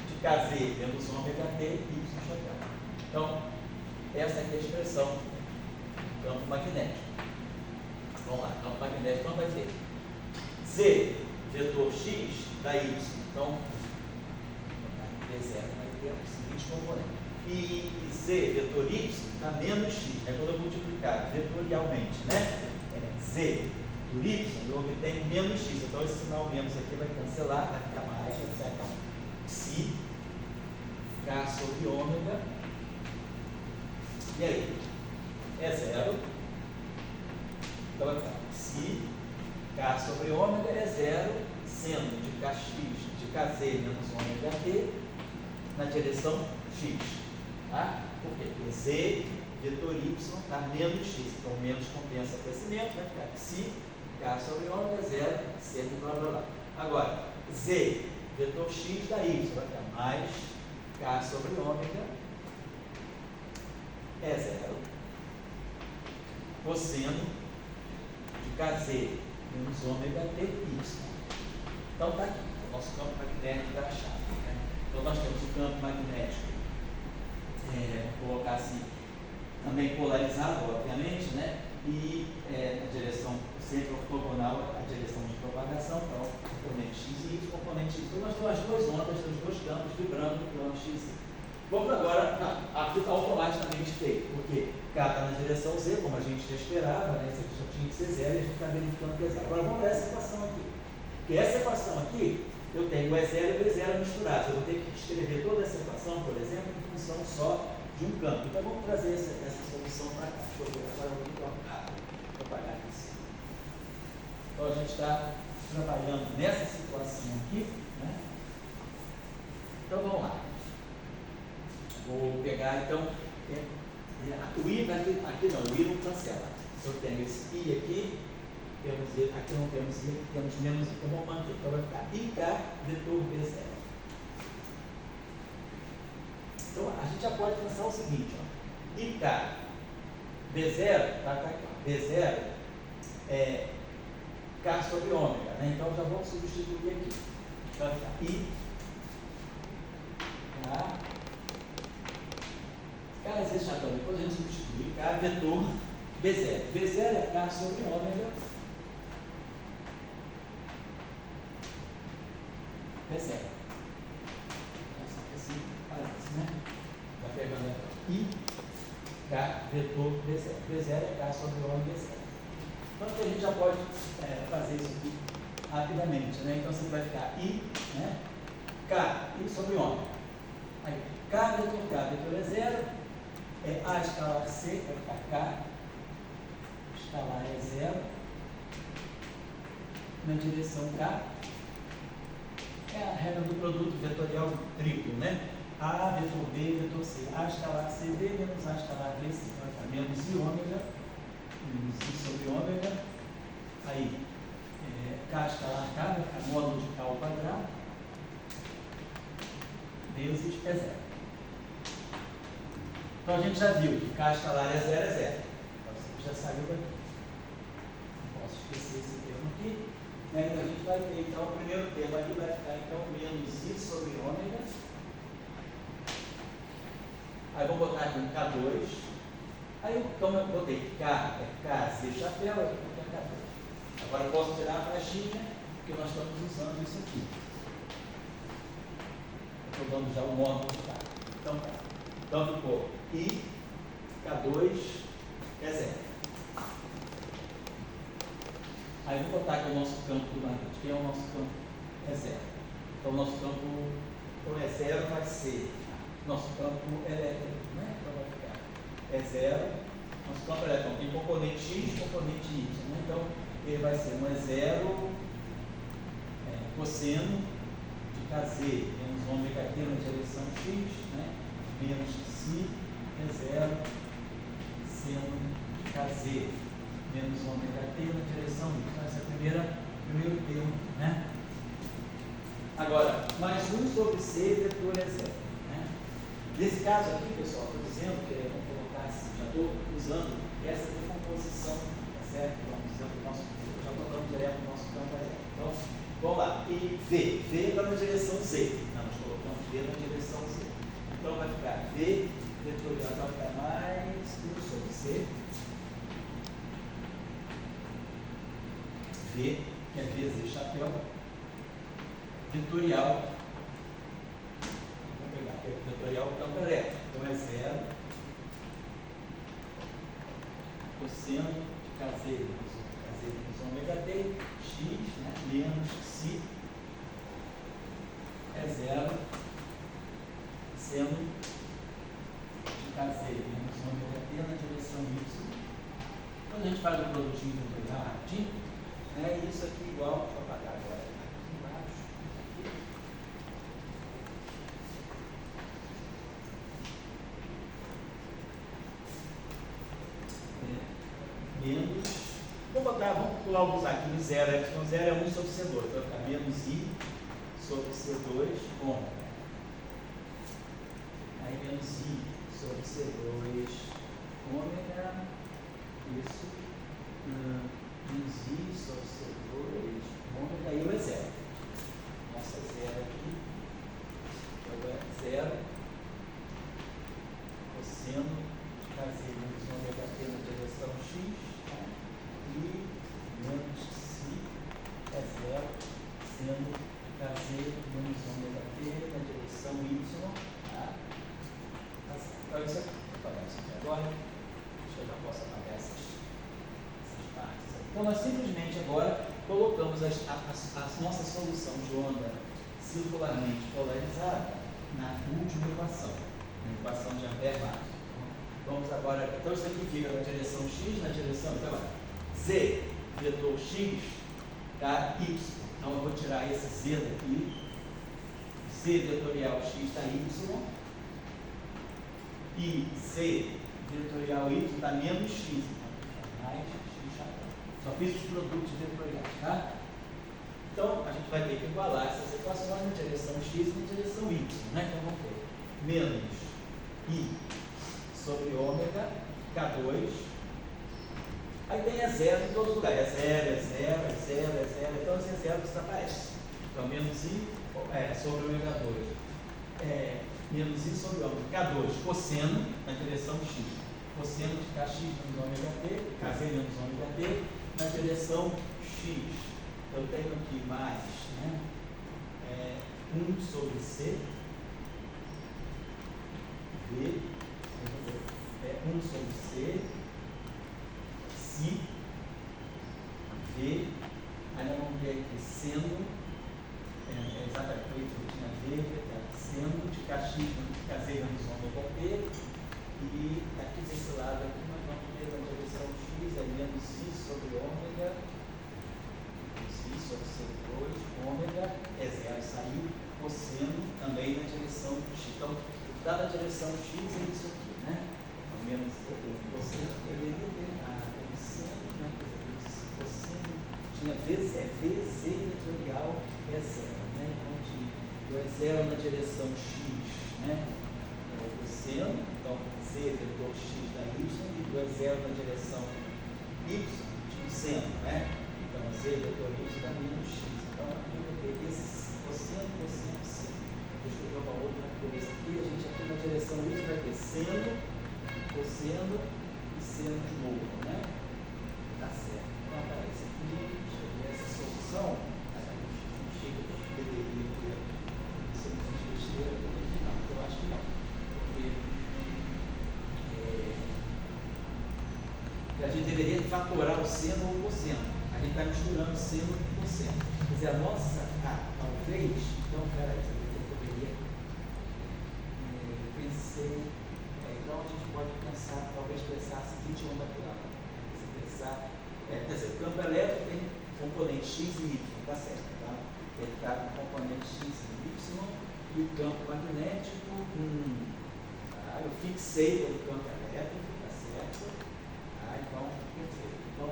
de KZ menos ômega T e Y chapéu. Então, essa aqui é a expressão do campo magnético. Vamos lá, campo magnético então vai ter Z vetor X da Y. Então, V0 vai ter o seguinte componente. E Z vetor Y dá menos X, né? Quando eu multiplicar vetorialmente, né? Z por Y, eu obtenho menos X. Então esse sinal menos aqui vai cancelar, vai ficar mais, vai ficar psi K sobre ômega. E aí? É zero. Então vai ficar psi K sobre ômega é zero, seno de Kx de Kz menos ômega T na direção X. Tá? Por quê? Porque Z vetor Y dá menos X. Então menos compensa o crescimento, vai ficar psi K sobre ômega zero, seno blá blá blá. Agora, Z vetor X da Y vai ficar mais K sobre ômega é zero. Cosseno de Kz menos ômega T Y. Então está aqui, o nosso campo magnético da chave. Né? Então nós temos o campo magnético, vou colocar assim, também polarizado, obviamente, né? E a direção sempre ortogonal à direção de propagação, então componente X e Y, componente X. Então nós temos as duas ondas dos dois campos vibrando no plano X. Vamos agora, aqui está automaticamente feito, porque K está na direção Z, como a gente já esperava, né? Isso aqui só tinha que ser zero e a gente está verificando que é zero. Agora vamos ver essa equação aqui. Porque essa equação aqui, eu tenho o E0 e o E0 misturados. Eu vou ter que escrever toda essa equação, por exemplo, em função só de um campo. Então vamos trazer essa solução para cá. Deixa eu ver agora, eu vou apagar isso. Então a gente está trabalhando nessa situação aqui, né? Então vamos lá. Vou pegar então, o I vai ter, aqui não, o I não cancela. Eu tenho esse I aqui, temos I, aqui não temos I, temos menos I, então vamos manter. Então vai ficar IK vetor V0. Então a gente já pode pensar o seguinte, ó, IK V0, tá aqui, ó, V0 é K sobre ômega, né? Então já vamos substituir aqui. Vai ficar I K. K existe já também, depois a gente substitui K vetor V0. V0 é K sobre ômega V0. Assim, parece, né? Vai pegando aqui. I K vetor V0. V0 é K sobre ômega V0. Então a gente já pode fazer isso aqui rapidamente, né? Então você vai ficar I, né? K, I sobre ômega. Aí, K vetor é zero. A escalar C vai ficar K escalar é 0, na direção K, é a regra do produto vetorial triplo, né? A vetor B, vetor C. A escalar CB menos A escalar BC. Então, vai ficar menos I ômega, menos I sobre ômega. Aí, K escalar K, vai ficar módulo de K ao quadrado, vezes é 0. Então, a gente já viu que K escalar é 0, é 0. Então, você já saiu daqui. Não posso esquecer esse termo aqui. Então, a gente vai ter, então, o primeiro termo aqui vai ficar, então, menos I sobre ômega. Aí, vou botar aqui um K2. Aí, como eu botei K, é K, Z, chapéu, aqui é K2. Agora, eu posso tirar a flechinha, porque nós estamos usando isso aqui. Estou dando já o módulo de K. Então, tá. Então, ficou I, K2, é 0. Aí vou botar aqui o nosso campo do magnético. Quem é o nosso campo? É 0. Então o nosso campo, quando é 0, vai ser nosso campo elétrico, né? Então vai ficar, é 0. Nosso campo elétrico tem componente X e componente Y, né? Então ele vai ser 1 é 0, cosseno de KZ menos ômega T na direção X, né? Menos Si é 0, seno de KZ menos ômega T na direção Y. Então, esse é o primeiro termo, né? Agora, mais 1 sobre C vetor é 0. Né? Nesse caso aqui, pessoal, estou dizendo que vamos colocar assim, já estou usando essa decomposição, tá certo? Vamos usando o nosso, já estou dando direto no nosso campo elétrico. Então, vamos lá. E V. V está na direção Z. Não, nós colocamos V na direção Z. Então, vai ficar V vetorial, vai ficar mais 1 sobre C. V, que é vezes chapéu, vetorial, vamos pegar, vetorial campo elétrico, então é 0, cosseno de KZ menos ômega T, X, né, menos Si, é 0, seno de KZ menos ômega T na direção Y. Quando a gente faz o produtinho vetorial rapidinho, isso aqui igual, deixa eu apagar agora, aqui embaixo, menos, vamos pular alguns aqui no 0, y 0 é 1 sobre C2, vai ficar menos I sobre C2, ômega. Aí menos I sobre C2, ômega, isso, menos I sobre C2, ômega, e o é 0. Nossa 0 aqui, então é 0, cosseno de KZ menos ômega T na direção X, tá? E menos Si é 0, sendo KZ menos ômega T na direção Y, tá? Então isso aqui, vou apagar isso aqui agora, acho que eu já posso apagar essas partes aqui. Então, nós simplesmente agora colocamos a nossa solução de onda circularmente polarizada na última equação, na equação de Ampère-Marx. Então, vamos agora, então isso aqui fica na direção X, na direção, então lá, Z, vetor X, tá? Y. Então, eu vou tirar esse Z daqui, Z vetorial X está Y, e Z vetorial Y está menos X, então, mais X chapéu. Só fiz os produtos vetoriais, tá? Então, a gente vai ter que igualar essas equações na direção X e na direção Y, né? Então, vamos ter menos I sobre ômega, K2. Aí tem é 0 em todos os lugares. É 0, é 0, é 0, é 0. Então, esse é 0 desaparece. Então, menos I sobre ômega 2. Menos I sobre ômega. K2, cosseno na direção X. Cosseno de KX menos ômega T, KZ menos ômega T, na direção X. Eu tenho aqui mais, né? 1 sobre C, V, 1 sobre C, Si, V, aí nós vamos ver aqui seno, exatamente, eu tinha V, seno de KX menos KZ menos ômega T, E aqui desse lado aqui nós vamos ter na direção x é menos i sobre ômega, i sobre C2, ômega é zero, saiu cosseno também na direção x. Então, está na direção x é isso aqui, né? Então, menos cosseno deveria ter cosseno, né? Cosseno tinha VZ vetorial é zero, né? Então, é zero na direção x, né? É o cosseno, então Z vetor x da y, e do é zero na direção y, tipo seno, né? Então, Z vetor y dá menos x. Então, aqui eu vou ter esse cosseno, seno. Deixa eu jogar outra coisa aqui. A gente aqui na direção y vai ter seno, cosseno e seno de novo, né? Tá certo. Então, aparece aqui, deixa eu ver essa solução. A gente chega, deveria ter. Se não existe besteira, não, eu acho que não. Porque a gente deveria fatorar o seno ou o cosseno. A gente está misturando seno e cosseno. Quer dizer, a nossa, talvez, então, peraí, eu poderia, pensei, então a gente pode pensar, talvez pensar a seguinte onda plana. Pensar, quer dizer, o campo elétrico tem componente x e y, tá certo, tá? Ele está com componente x e y, e o campo magnético, eu fixei pelo campo elétrico, tá certo? Então, perfeito. Então,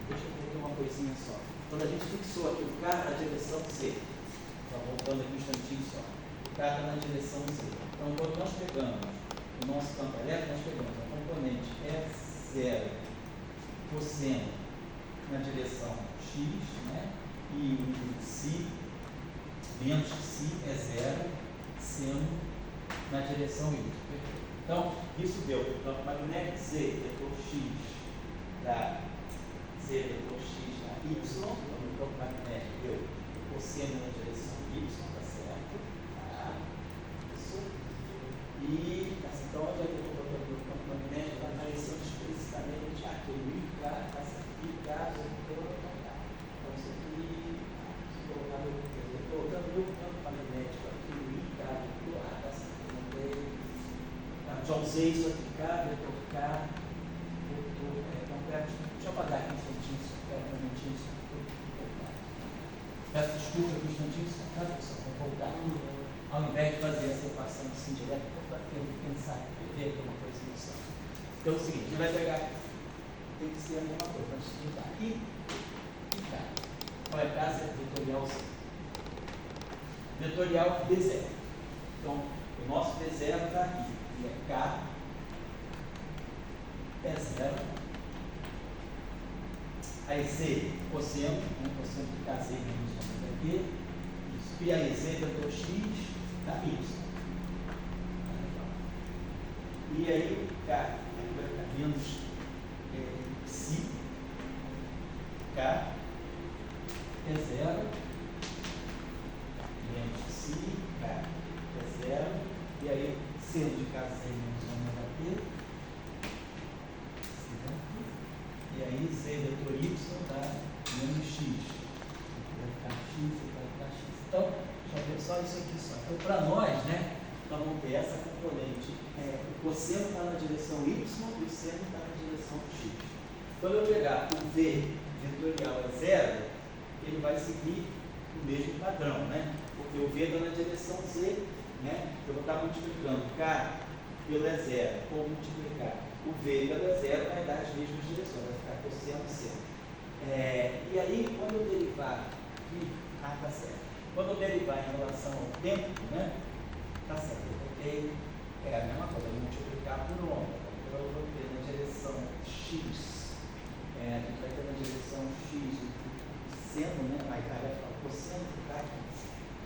deixa eu ver uma coisinha só. Quando a gente fixou aqui o carro na direção Z, voltando aqui um instantinho só, o carro está na direção Z. Então, quando nós pegamos o nosso campo elétrico, nós pegamos a componente E0 cosseno na direção X, né? E o Si, menos Si é zero, seno na direção Y. Perfeito. Então, isso deu o campo magnético Z vetor X da Z vetor X da Y, então o campo magnético deu o cosseno na direção Y, tá certo? Tá. Isso. E, então, onde é que eu estou botando o campo magnético? Está aparecendo explicitamente aqui o IK, tá certo? IK, eu vou colocar. Então, isso aqui, eu estou colocando o campo magnético aqui, o IK, tá certo? Então, usei isso aqui, K, vetor K, vetor, então, deixa eu apagar aqui um instantinho, um momentinho, peço desculpa aqui um instantinho, tá, pessoal, vou voltar, ao invés de fazer essa equação assim direta, eu vou pensar, ver alguma coisa nisso. Então, é o seguinte, a gente vai pegar, tem que ser a mesma coisa, antes de dar I, e K. Olha, K é vetorial Z. Vetorial D0. Então, o nosso D0 está aqui. E é K é zero. Aí Z, cosseno, cosseno de KZ menos ômega aqui. E aí Z vetor X da Y. E aí K, aqui vai ficar menos Si. K é zero. Menos Si, K é zero. E aí seno de KZ menos ômega P, e aí Z vetor Y dá menos X, vai ficar X e vai ficar X. Então, deixa eu ver só isso aqui só. Então, para nós, né, nós vamos ter essa componente, o cosseno está na direção Y e o seno está na direção X. Quando eu pegar o V vetorial é zero, ele vai seguir o mesmo padrão, né? Porque o V está na direção Z, né? Eu vou estar multiplicando K pelo E0, ou multiplicar o V pelo E0, vai dar as mesmas direções, vai ficar cosseno seno. E aí, quando eu derivar aqui, tá certo. Quando eu derivar em relação ao tempo, né? Tá certo, eu botei, a mesma coisa, eu vou multiplicar por ômega. Então, eu vou ter na direção X, a gente vai ter na direção X o seno, né? Aí vai ficar o cosseno que está aqui.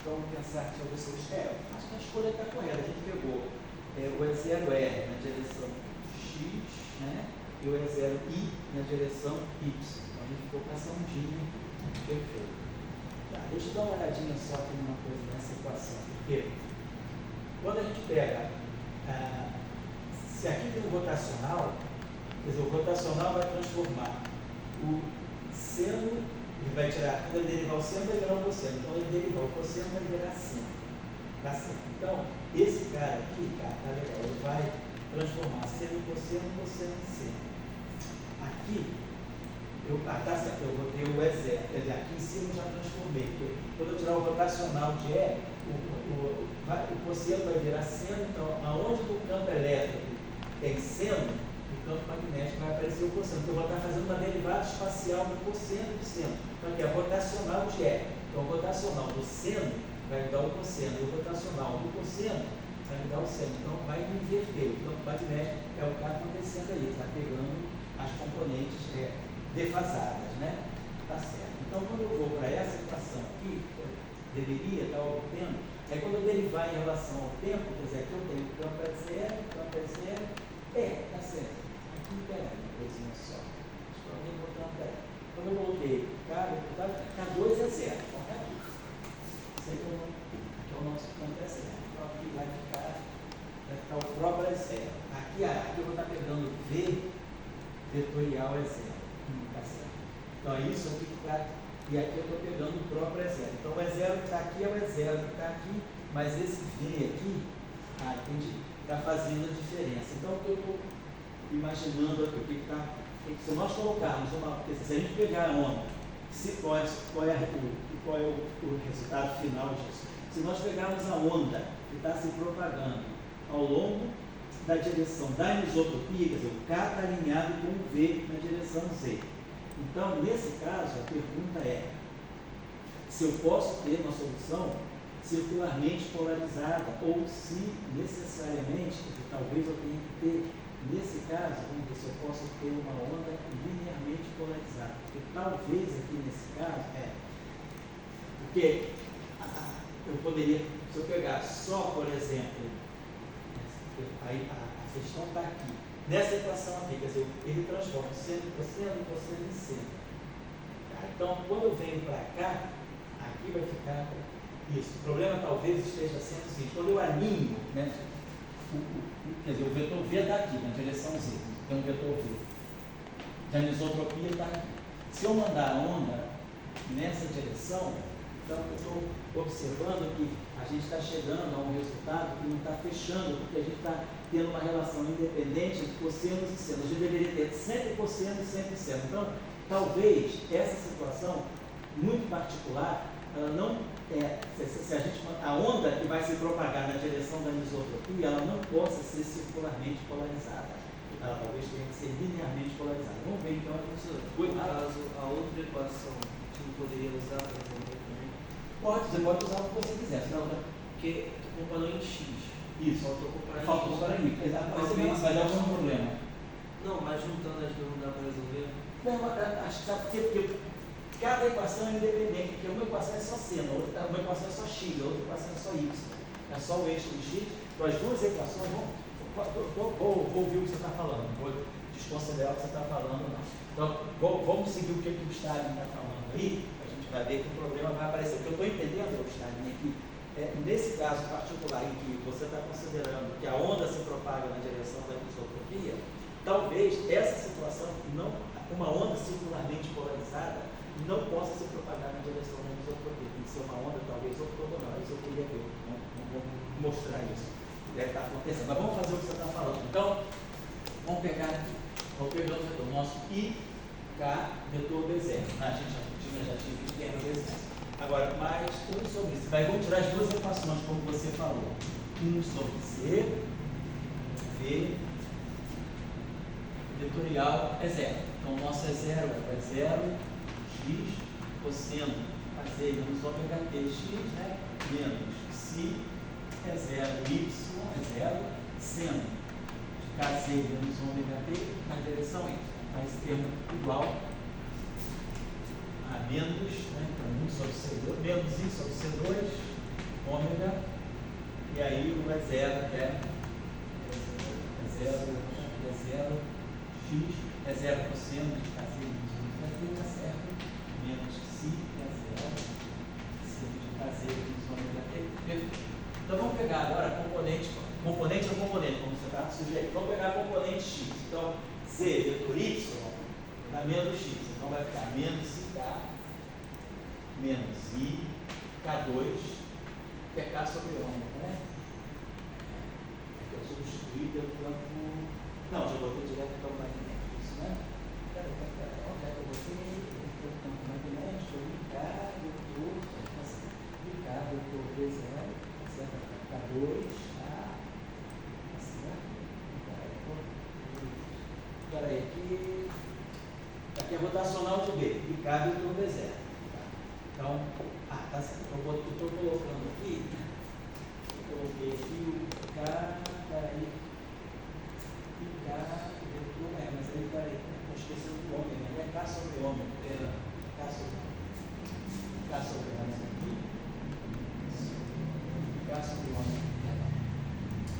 Então, vamos pensar aqui, deixa eu ver se eu escolho. Acho que a escolha está correta. A gente pegou o E0R na direção X, né? E o E0I na direção Y. Então, a gente ficou com essa ondinha. Perfeito. Tá, deixa eu dar uma olhadinha só aqui numa coisa nessa equação. Porque quando a gente pega, se aqui tem o rotacional, quer dizer, o rotacional vai transformar o seno. Ele vai tirar, quando ele derivar o seno, vai virar o cosseno. Então, ele derivar o cosseno, vai virar seno. Tá certo? Então, esse cara aqui, tá legal, ele vai transformar seno em cosseno em seno. Aqui, tá certo, eu botei o E0, quer dizer, aqui em cima eu já transformei, porque quando eu tirar o rotacional de E, o cosseno vai virar seno, então aonde no campo elétrico tem seno, no campo magnético vai aparecer o cosseno, porque eu vou estar fazendo uma derivada espacial do cosseno do seno. Então aqui é rotacional de E, então o rotacional do seno vai me dar o cosseno, e o rotacional do cosseno vai me dar o seno, então vai me inverter, o campo magnético é o que está acontecendo aí, está pegando as componentes defasadas, né? Tá certo. Então quando eu vou para essa equação aqui, eu deveria estar obtendo, quando eu derivar em relação ao tempo, quer dizer, aqui eu tenho o campo é zero, tá certo. Aqui, peraí, uma coisinha só. Estou alguém botando, peraí. Quando eu voltei, K2 é zero, então tá aqui. Sei que aqui é o nosso campo é zero. Então aqui vai ficar o próprio é zero. Aqui eu vou estar pegando V vetorial é zero. Tá certo. Então isso aqui que está. E aqui eu estou pegando o próprio é zero. Então o é zero que está aqui é o é zero que está aqui, mas esse V aqui, está fazendo a diferença. Então o que eu estou imaginando aqui, o que está. Se nós colocarmos se a gente pegar a onda, qual é o resultado final disso? Se nós pegarmos a onda que está se propagando ao longo da direção da anisotropia, quer dizer, o K está alinhado com o V na direção Z. Então, nesse caso, a pergunta é se eu posso ter uma solução circularmente polarizada ou se necessariamente, talvez eu tenha que ter, nesse caso, vamos ver se eu posso ter uma onda linearmente polarizada. Porque talvez aqui nesse caso, porque eu poderia, se eu pegar só, por exemplo, aí a questão está aqui. Nessa equação aqui, quer dizer, ele transforma seno em cosseno em seno. Então, quando eu venho para cá, aqui vai ficar isso. O problema talvez esteja sendo o seguinte: quando eu alinho, né, quer dizer, o vetor V está aqui, na direção Z, tem um vetor V. A anisotropia está aqui. Se eu mandar a onda nessa direção, então eu estou observando que a gente está chegando a um resultado que não está fechando, porque a gente está tendo uma relação independente entre cossenos e senos. A gente deveria ter sempre cosseno e sempre seno. Então, talvez essa situação muito particular, ela não a onda que vai se propagar na direção da anisotropia, ela não possa ser circularmente polarizada. Ela talvez tenha que ser linearmente polarizada. Vamos ver então. No caso, a outra equação que eu poderia usar para resolver também? Você pode usar o que você quiser. Porque tu comparou em X. Isso. Faltou comparar em Falta comparar em Y. Exatamente. Vai dar algum problema. Não, mas juntando as duas não dá para resolver? Não, acho que sabe por quê? Porque cada equação é independente, porque uma equação é só seno, uma equação é só x, a outra equação é só y. É só o eixo do x. Então as duas equações vou ouvir o que você está falando, não vou desconsiderar o que você está falando, não. Então vamos seguir o que o Stalin está falando aí, a gente vai ver que o problema vai aparecer. O que eu estou entendendo, Stalin, é que nesse caso particular em que você está considerando que a onda se propaga na direção da anisotropia, talvez essa situação, uma onda circularmente polarizada, não possa se propagar na direção da anisotropia. Tem que ser uma onda talvez ortogonal. Isso eu queria ver, não vou mostrar isso. Deve estar acontecendo. Mas vamos fazer o que você está falando. Então, vamos pegar aqui. Vamos pegar o vetor nosso I, K, vetor B0. A gente já tinha visto que era B0. Agora, mais um sobre isso. Vamos tirar as duas equações, como você falou. 1 sobre Z, V, vetorial é zero. Então, o nosso é zero, é zero, x, cosseno a z menos ômega t x, né? Menos si é zero, y é zero, seno de kz menos ômega t na direção y. Então, esse termo igual a menos, né? Então, 1 sobre C2, menos I sobre C2, ômega, e aí o é zero, que é zero, x é zero cosseno de kz menos ômega t, está certo, menos si é zero, seno de kz menos ômega t. Perfeito. Então vamos pegar agora componente é componente, como você está sugerindo. Vamos pegar componente x. Então, z vetor y dá menos x. Então vai ficar menos ik menos i k2, que é k sobre ômega, né? substituir pelo campo. Não, já botei direto para o magnético, isso, né? Pera, onde é que eu botei? O campo magnético, K, vetor, K, vetor V0, certo? K2, tá? Espera aí, aqui é rotacional de B, e K, vetor V0. Então, tá certo. Eu estou colocando aqui, eu coloquei aqui o K, peraí, e K, vetor, mas aí, peraí, estou esquecendo do ômega, não é K sobre ômega, K sobre ômega aqui, K sobre ômega,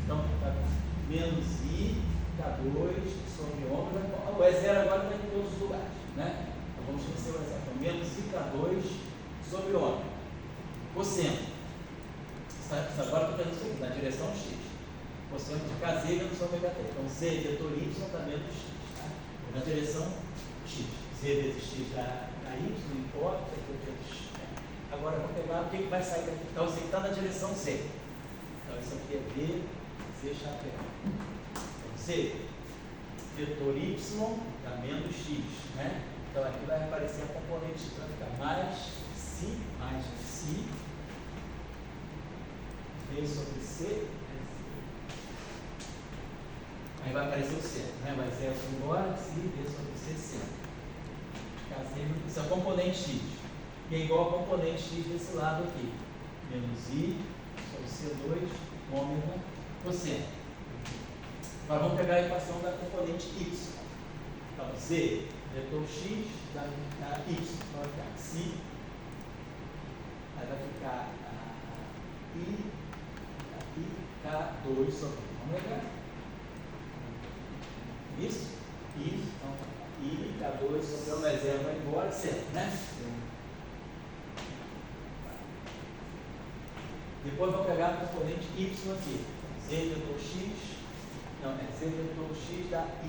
então, tá, menos I, K2 sobre ômega, o E0 agora está em todos os lugares, né? Então, vamos esquecer o E0, então, menos I, K2 sobre ômega, cosseno, agora estou fazendo isso aqui, na direção X, cosseno de KZ menos ômega T, então Z vetor Y está menos X, tá? Na direção X, Z vezes X dá Y, não importa, X. Agora vamos pegar o que vai sair daqui, então você está na direção Z, então isso aqui é V, Z chapéu, então Z vetor Y dá menos X, né? Então aqui vai aparecer a componente X, vai ficar mais si, V sobre C, aí vai aparecer o C, né? Vai ser embora, si, V sobre C, C. Isso é o componente X, que é igual ao componente X desse lado aqui, menos I sobre C2, ômega, cosseno. Agora vamos pegar a equação da componente Y. Então, Z, vetor X, dá Y, vai ficar si, aí vai ficar K2 sobre ômega, isso, então I, K2 sobre ômega 0 vai embora, certo, né? Depois vou pegar a componente Y aqui, Z vetor X, não, é Z vetor X da Y,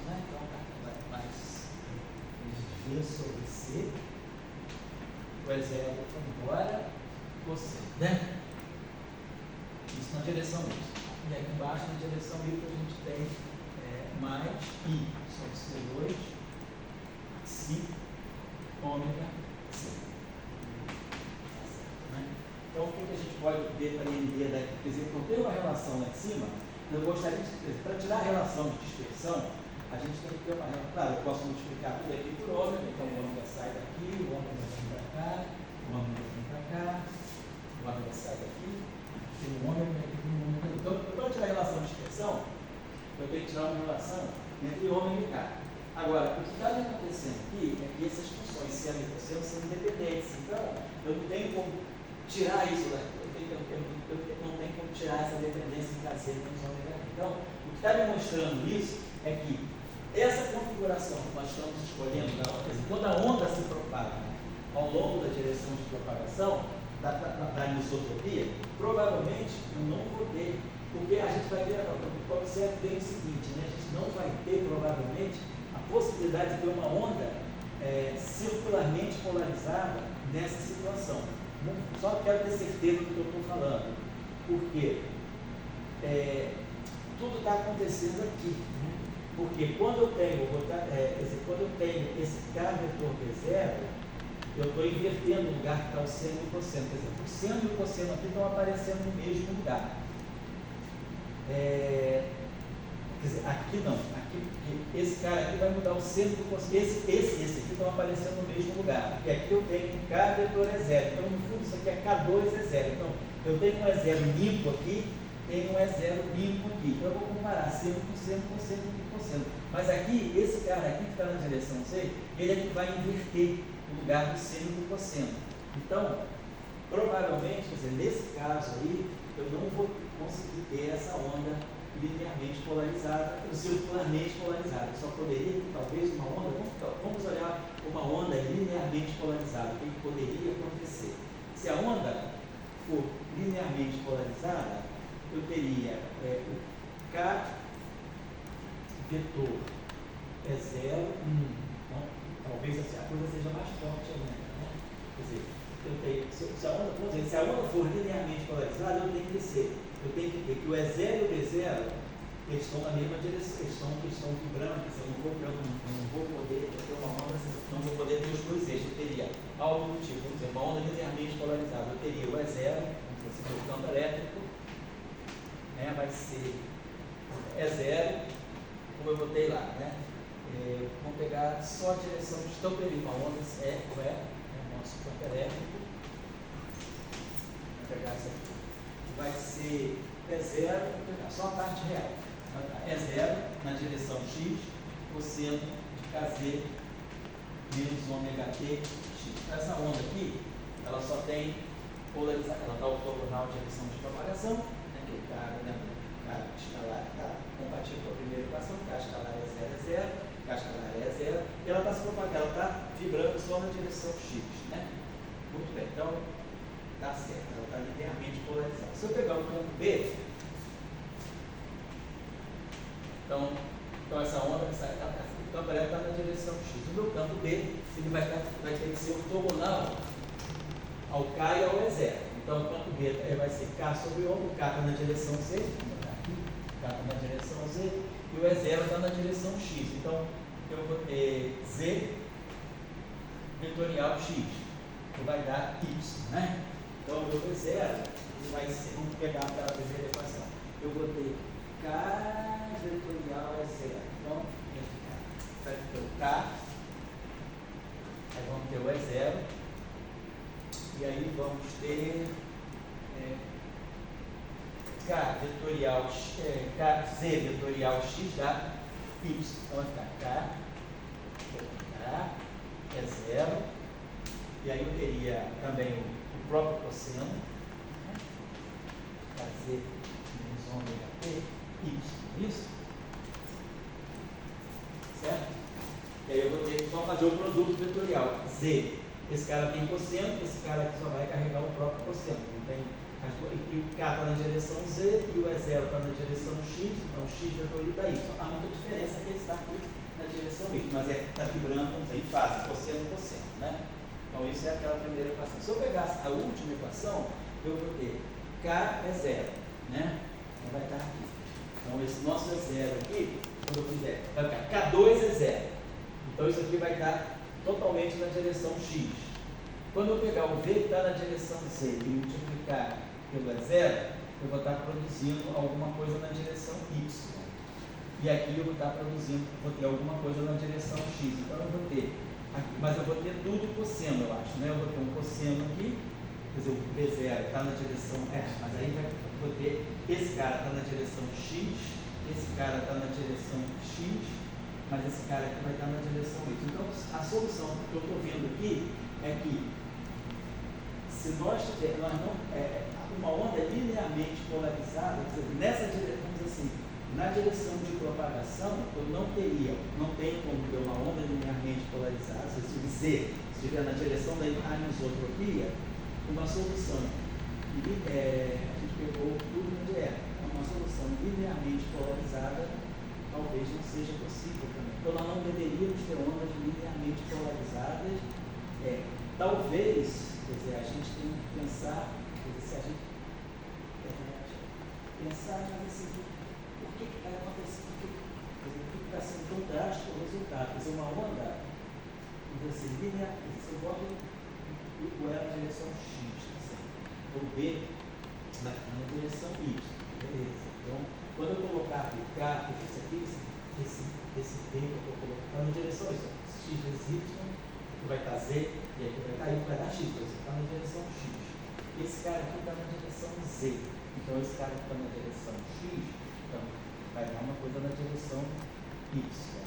né? Então vai mais V sobre C, o E0 foi embora, cosseno, né? Isso na direção Y. E aqui embaixo, na direção Y, a gente tem mais I sobre C2, si, ômega, C. Né? Então, o que a gente pode ver para entender daqui? Quer dizer, eu tenho uma relação lá em cima, eu gostaria de, para tirar a relação de dispersão, a gente tem que ter uma relação. Claro, eu posso multiplicar tudo aqui por ômega, então o ômega sai daqui, o ômega vem para cá, o ômega vem para cá, o ômega sai daqui, tem o ômega aqui, tem o ômega. Então, para tirar a relação de dispersão, eu tenho que tirar uma relação entre ômega e K. Agora, o que está acontecendo aqui é que essas funções seno e cosseno são independentes, então eu não tenho como tirar isso daqui, eu não tenho como tirar essa dependência em KZ menos ômega. Então, o que está me mostrando isso é que essa configuração que nós estamos escolhendo, quer dizer, quando a onda se propaga ao longo da direção de propagação, da anisotropia, provavelmente eu não vou ter, porque a gente vai ter, observe bem o seguinte, né? A gente não vai ter, provavelmente, a possibilidade de ter uma onda circularmente polarizada nessa situação. Só quero ter certeza do que eu estou falando, porque tudo está acontecendo aqui, né? Porque quando eu tenho, esse K vetor V0, eu estou invertendo o lugar que está o seno e o cosseno. Quer dizer, o seno e o cosseno aqui estão aparecendo no mesmo lugar. Quer dizer, aqui não. Aqui, esse cara aqui vai mudar o seno do cosseno. Esse aqui estão aparecendo no mesmo lugar. Porque aqui eu tenho um K vetor E0. Então, no fundo, isso aqui é K2 E0. Então, eu tenho um E0 limpo aqui, tenho um E0 limpo aqui. Então, eu vou comparar seno com seno, cosseno com cosseno. Mas aqui, esse cara aqui que está na direção C, ele é que vai inverter o lugar do seno e do cosseno. Então, provavelmente, quer dizer, nesse caso aí, eu não vou conseguir ter essa onda linearmente polarizada, circularmente polarizada. Eu só poderia, talvez, uma onda, vamos olhar uma onda linearmente polarizada, o que poderia acontecer? Se a onda for linearmente polarizada, eu teria o K vetor E0, então, talvez assim, a coisa seja mais forte ainda, né? Quer dizer, eu tenho, se a onda for linearmente polarizada, eu tenho que ter que o E0 e o B0 eles estão na mesma direção, eles estão vibrando, eu não vou poder ter uma onda, não vou poder ter os dois eixos. Eu teria algo do tipo, vamos dizer, uma onda linearmente polarizada. Eu teria o E0, o campo elétrico, né, vai ser E0, como eu botei lá, né? Vamos pegar só a direção de estão uma onda o nosso campo elétrico. Vou pegar essa aqui. Vai ser E0, vou pegar só a parte real. E0 na direção x, cosseno de kz menos ômega t x. Essa onda aqui, ela só tem polarização, ela está ortogonal de direção de propagação, né, que o K escalar está compatível com a primeira equação, K escalar é 0, K escalar é 0, e ela está se propagando, ela está vibrando só na direção x, né? Muito bem, então está certo, ela está linearmente polarizada. Se eu pegar o campo B, então essa onda, o campo elétrico está na direção x. O meu campo B, ele vai ter que ser ortogonal ao K e ao E0. Então o campo B vai ser K sobre O, o K está na direção Z, aqui, o K está na direção Z, e o E0 está na direção x. Então eu vou ter Z vetorial x, que vai dar y, né? Então o meu E0 vai ser, vamos pegar aquela primeira equação, eu vou ter K vetorial é 0. Então, vai ter o K, aí vamos ter o E0, e aí vamos ter K vetorial, Z vetorial x dá y. Então vai ficar K é 0, e aí eu teria também o próprio cosseno, né? KZ menos ômega t, y, isso? Certo? E aí eu vou ter que só fazer o produto vetorial. Z, esse cara tem cosseno, esse cara aqui só vai carregar o próprio cosseno. Não tem, e o K está na direção Z e o E0 está na direção X, então X vetorial da Y. Há muita diferença que ele está aqui na direção Y, mas está vibrando em fase, cosseno, né? Então isso é aquela primeira equação. Se eu pegasse a última equação, eu vou ter K é 0, né? Então vai estar aqui. Então esse nosso E0 aqui, quando eu fizer, vai ficar K2 é 0. Então isso aqui vai estar totalmente na direção X. Quando eu pegar o V que está na direção Z e multiplicar pelo E0, eu vou estar produzindo alguma coisa na direção Y. E aqui eu vou estar produzindo, vou ter alguma coisa na direção X. Então eu vou ter, aqui, mas eu vou ter tudo cosseno, eu acho, né? Eu vou ter um cosseno aqui, quer dizer, o V0 está na direção, mas aí vou ter, esse cara está na direção X, esse cara está na direção X, mas esse cara aqui vai estar na direção Y. Então, a solução que eu estou vendo aqui é que, se nós tivermos uma onda linearmente polarizada, nessa direção, vamos dizer assim, na direção de propagação, eu não tenho como ter uma onda linearmente polarizada, se Z estiver na direção da anisotropia, uma solução, a gente pegou tudo onde é, uma solução linearmente polarizada, talvez não seja possível também. Então, nós não deveríamos ter ondas linearmente polarizadas. Talvez, quer dizer, a gente tem que pensar, se a gente pensar, mas assim, por que está acontecendo? Por que está sendo tão drástico o resultado? Quer dizer, uma onda, assim, linear, se eu boto o E na direção X, o B na direção Y, beleza. Então, quando eu colocar aqui K, esse B que eu estou colocando na direção X vezes Y, que vai estar Z, e aqui vai estar Y, vai dar X, está na direção X. Esse cara aqui está na direção Z, então esse cara que está na direção X, então vai dar uma coisa na direção Y,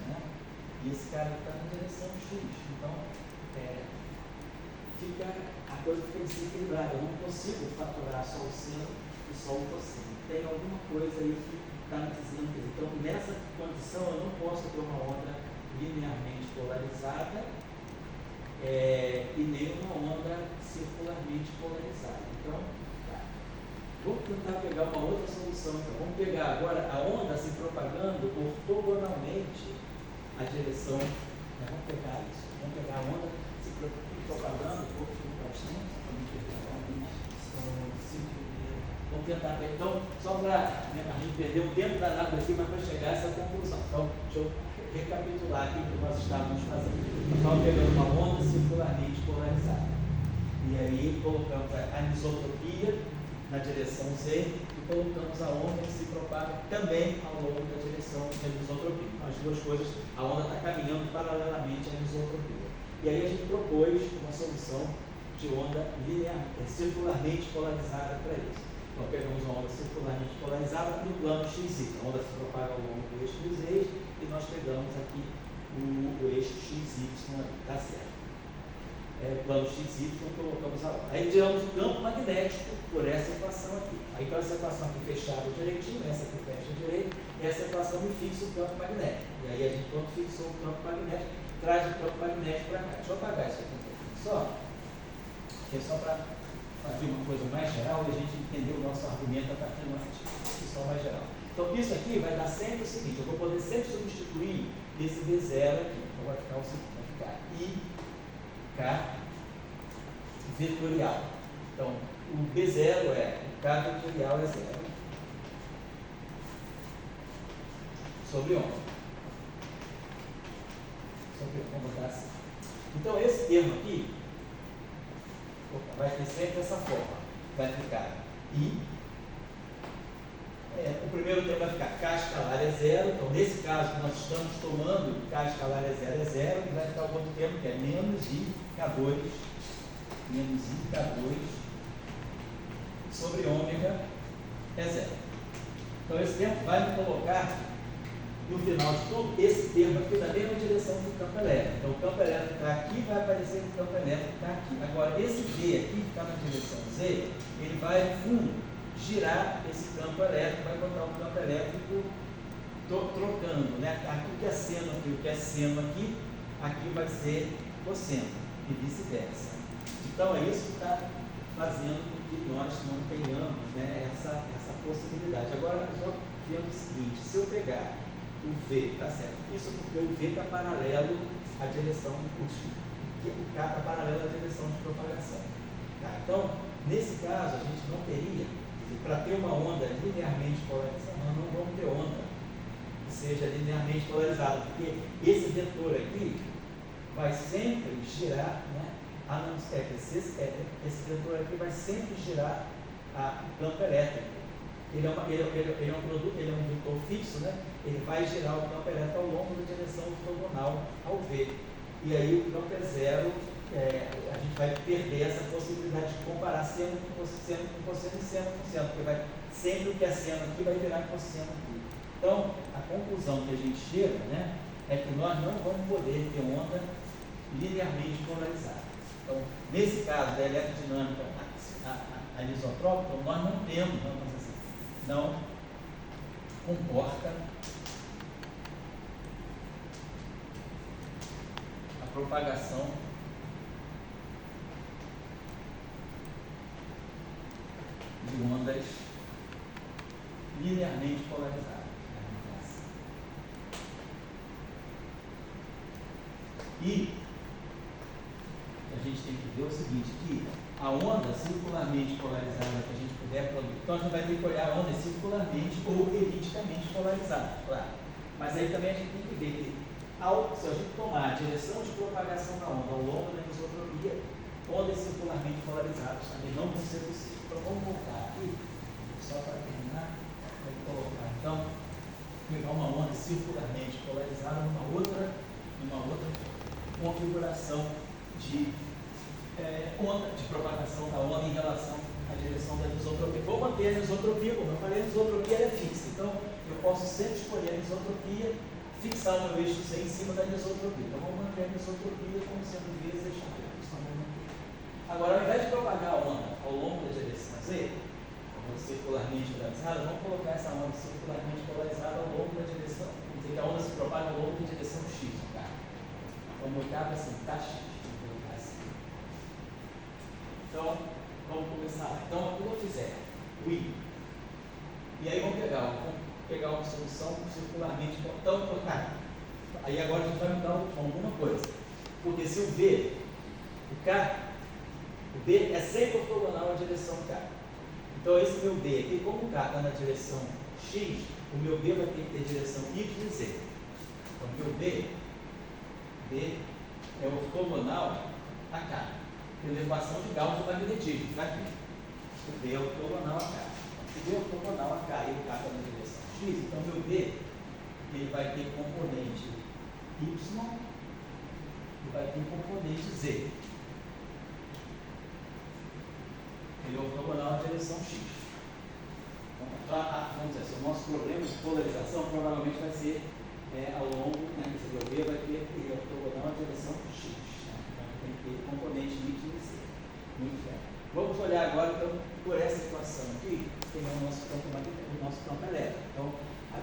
né? E esse cara que está na direção X, então a coisa fica desequilibrada. Eu não consigo faturar só o seno e só o cosseno. Tem alguma coisa aí que está me dizendo que, então, nessa condição, eu não posso ter uma onda linearmente polarizada e nem uma onda circularmente polarizada. Então, vamos tentar pegar uma outra solução. Então, vamos pegar agora a onda se propagando ortogonalmente à direção. Vamos pegar isso. Vamos pegar a onda se propagando ortogonalmente. Vamos tentar ver. Então, só para a gente perder um tempo danado aqui, mas para chegar a essa conclusão. Então, deixa eu recapitular aqui o que nós estávamos fazendo. Nós estávamos pegando uma onda circularmente polarizada. E aí colocamos a anisotropia na direção Z e colocamos a onda que se propaga também ao longo da direção da anisotropia. As duas coisas, a onda está caminhando paralelamente à anisotropia. E aí a gente propôs uma solução de onda linear, circularmente polarizada para isso. Então pegamos uma onda circularmente polarizada no plano XY. A onda se propaga ao longo do eixo dos eixos e nós pegamos aqui o eixo XY, tá certo. Plano XY, colocamos a onda. Aí tiramos o campo magnético por essa equação aqui. Aí com essa equação aqui fechada direitinho, essa aqui fecha direito, essa equação me fixa o campo magnético. E aí a gente, quando fixou o campo magnético, traz o campo magnético para cá. Deixa eu apagar isso aqui um pouquinho só. Que é só para fazer uma coisa mais geral e a gente entender o nosso argumento a partir de uma discussão mais geral. Então, isso aqui vai dar sempre o seguinte: eu vou poder sempre substituir esse V0 aqui. Então, vai ficar o seguinte: vai ficar IK vetorial. Então, o B0 o K vetorial é 0 sobre onda. Vamos botar assim. Então, esse termo aqui vai ter sempre essa forma. Vai ficar I. O primeiro termo vai ficar K escalar é 0. Então, nesse caso, nós estamos tomando K escalar é 0, e vai ficar o outro termo que é menos IK2, menos IK2 sobre ômega é 0. Então, esse termo vai me colocar no final de tudo, esse termo aqui na mesma direção do campo elétrico. Então, o campo elétrico está aqui, vai aparecer que o campo elétrico está aqui. Agora, esse V aqui, que está na direção Z, ele vai, no fundo, girar esse campo elétrico, vai botar o campo elétrico trocando, né? Aqui o que é seno aqui, o que é seno aqui, aqui vai ser cosseno, e vice-versa. Então, é isso que está fazendo com que nós não tenhamos, né, essa possibilidade. Agora, nós vamos ver o seguinte: se eu pegar o V, tá certo? Isso porque o V está paralelo à direção do curso. O K está paralelo à direção de propagação. Tá? Então, nesse caso, a gente não teria, para ter uma onda linearmente polarizada, nós não vamos ter onda que seja linearmente polarizada, porque esse vetor aqui vai sempre girar, né? Esse vetor aqui vai sempre girar o campo elétrico. Ele é um produto, ele é um vetor fixo, né? Ele vai girar o campo elétrico ao longo da direção ortogonal ao V. E aí o campo é 0, a gente vai perder essa possibilidade de comparar seno com cosseno e seno com seno, porque sempre o que é seno aqui vai virar cosseno aqui. Então, a conclusão que a gente chega, né, é que nós não vamos poder ter onda linearmente polarizada. Então, nesse caso da eletrodinâmica anisotrópica, nós não temos, não comporta a propagação de ondas linearmente polarizadas. E a gente tem que ver o seguinte, que a onda circularmente polarizada que a gente puder produzir, então a gente vai ter que olhar a onda circularmente ou elipticamente polarizada, claro. Mas aí também a gente tem que ver que, se a gente tomar a direção de propagação da onda ao longo da anisotropia, ondas circularmente polarizadas também não vão ser possíveis. Então vamos voltar aqui, só para terminar, vamos colocar, então, pegar uma onda circularmente polarizada numa outra configuração de onda, de propagação da onda em relação à direção da anisotropia. Vou manter a anisotropia, como eu falei, a anisotropia é fixa, então eu posso sempre escolher a anisotropia, fixar o meu eixo C em cima da anisotropia. Então vamos manter a anisotropia como sendo vezes eixo C. Agora, ao invés de propagar a onda ao longo da direção Z, circularmente polarizada, vamos colocar essa onda circularmente polarizada ao longo da direção, quer dizer que a onda se propaga ao longo da direção X, tá? Vamos botar assim, tá X, vamos colocar assim. Então, vamos começar. Então, quando eu fizer o I, e aí vamos pegar uma solução circularmente, então, aí agora a gente vai mudar alguma coisa, porque se o V, o K, o B é sempre ortogonal à direção K. Então esse meu B aqui, como o K está na direção X, o meu B vai ter que ter direção Y e Z. Então meu B é ortogonal a K, pela equação de Gauss do magnetismo, está aqui. O B é ortogonal a K. Se o B é ortogonal a K e o K está na direção X, então meu B ele vai ter componente Y e vai ter componente Z. Ele é ortogonal à direção X. Então, vamos dizer, se o nosso problema de polarização provavelmente vai ser ao longo, né, que o B vai ter ele é ortogonal à direção X. Né? Então, tem que ter componente Y e Z. Muito bem. Vamos olhar agora, então, por essa equação aqui, que é o nosso campo elétrico. Então,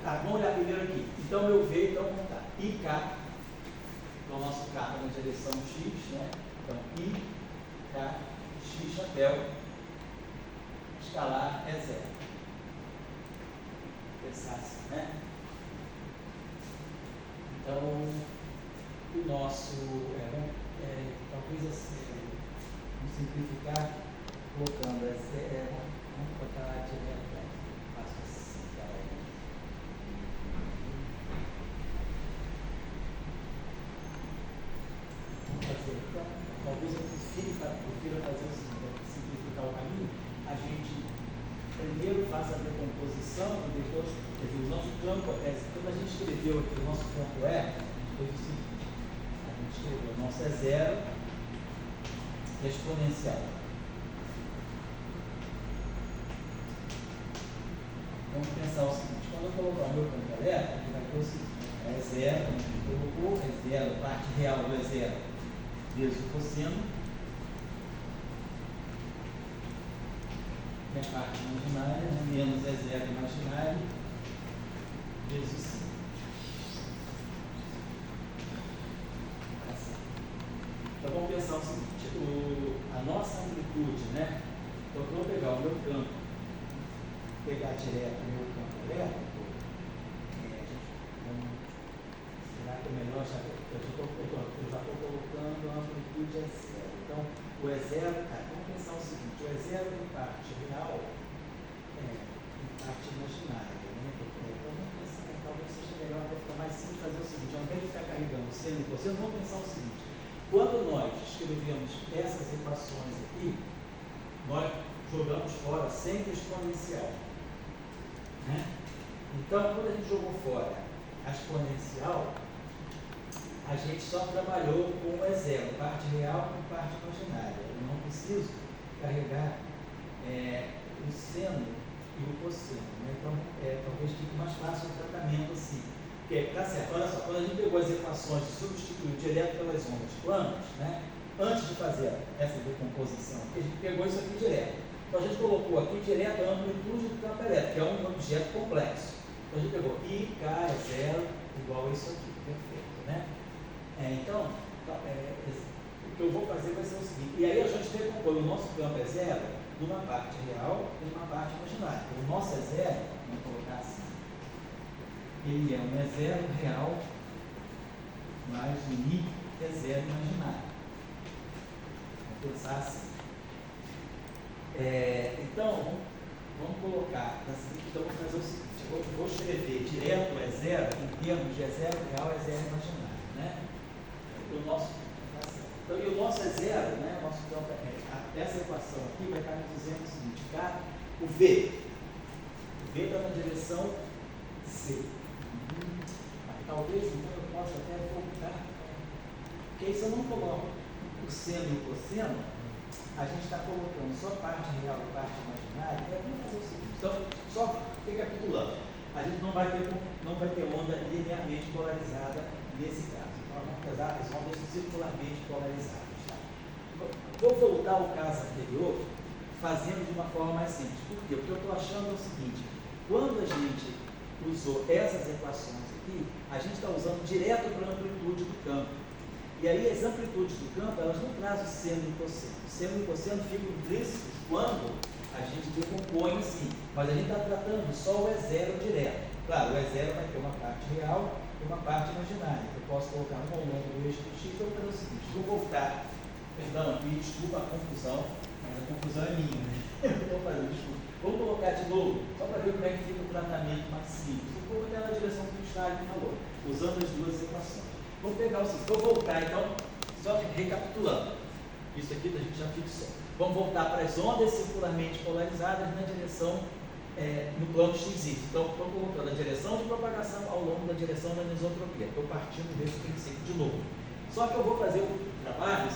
vamos olhar primeiro aqui. Então, meu V, então, vamos estar IK, então, o nosso K está na direção X, né? Então, IK, X chapéu, escalar é zero. Pensar assim, né? Então, o nosso, talvez assim, vamos simplificar, colocando vamos botar direto, faço assim, vamos fazer, então, talvez eu prefira fazer o seguinte, simplificar o caminho, a gente primeiro faça a decomposição e depois, quer dizer, o nosso campo, quando a gente escreveu aqui, o nosso campo fez o seguinte, a gente escreveu, o nosso é zero, exponencial. Vamos pensar o seguinte, quando eu colocar o meu campo elétrico, ele vai ter o seguinte, é zero, como a gente colocou, é zero, a parte real do é zero, vezes o cosseno, que é a parte imaginária, né? Menos é zero imaginário, vezes o sim. Assim. Então vamos pensar o seguinte, a nossa amplitude, né? Então eu vou pegar o meu campo, pegar direto o meu campo elétrico, será que é melhor, eu já estou colocando a amplitude é zero. Então o é zero, vamos pensar o seguinte, o é zero em parte real, em parte imaginária, né? Vamos pensar, talvez seja melhor, vai ficar mais simples fazer o seguinte, ao invés de ficar carregando seno e cosseno, vamos pensar o seguinte, quando nós escrevemos essas equações aqui, nós jogamos fora sempre exponencial, né? Então, quando a gente jogou fora a exponencial, a gente só trabalhou com o é zero, parte real e parte imaginária. Eu não preciso carregar o seno e o cosseno, né? Então, talvez fique mais fácil o tratamento assim. Porque, tá certo, olha só, quando a gente pegou as equações e substituiu direto pelas ondas planas, né? Antes de fazer essa decomposição, a gente pegou isso aqui direto. Então, a gente colocou aqui direto a amplitude do campo elétrico, que é um objeto complexo. Então, a gente pegou IK é zero, igual a isso aqui, perfeito, né? Então, o que eu vou fazer vai ser o seguinte, e aí a gente decompõe o nosso campo é zero numa parte real e numa parte imaginária. Então, o nosso é zero, vamos colocar assim, ele é um é zero real mais o I é zero imaginário. Vamos pensar assim. Então, vamos colocar, então vamos fazer o seguinte, eu vou escrever direto é zero em termos de é zero real, é zero imaginário, né? Então, e o nosso é zero, né? O nosso campo essa equação aqui vai estar nos dizendo o seguinte, tá? O V está na direção C. Talvez então eu possa até voltar, porque aí se eu não coloco o seno e o cosseno, a gente está colocando só parte real e parte imaginária. Vamos fazer o seguinte, então, só recapitulando, a gente não vai ter onda linearmente polarizada nesse caso. Então, vamos pegar as ondas circularmente polarizadas. Tá? Vou voltar ao caso anterior, fazendo de uma forma mais simples. Por quê? Porque eu estou achando o seguinte, quando a gente usou essas equações aqui, a gente está usando direto para a amplitude do campo. E aí as amplitudes do campo, elas não trazem o seno e o cosseno. O seno e o cosseno ficam implícitos quando a gente decompõe assim. Mas a gente está tratando só o é zero direto. Claro, o é zero vai ter uma parte real e uma parte imaginária. Eu posso colocar um ao longo do eixo do X. Então, eu vou fazer o seguinte, vou voltar, perdão, aqui, desculpa a confusão, né? mas a confusão é minha, né? Eu vou fazer, desculpa. Vamos colocar de novo, só para ver como é que fica o tratamento mais simples. Um pouco até na direção que o Stalin falou, usando as duas equações. Vamos pegar o seguinte, vou voltar então, só recapitulando. Isso aqui a gente já fixou. Vamos voltar para as ondas circularmente polarizadas na direção, no plano XY. Então, estou colocando a direção de propagação ao longo da direção da anisotropia. Estou partindo desse princípio de novo. Só que eu vou fazer o trabalho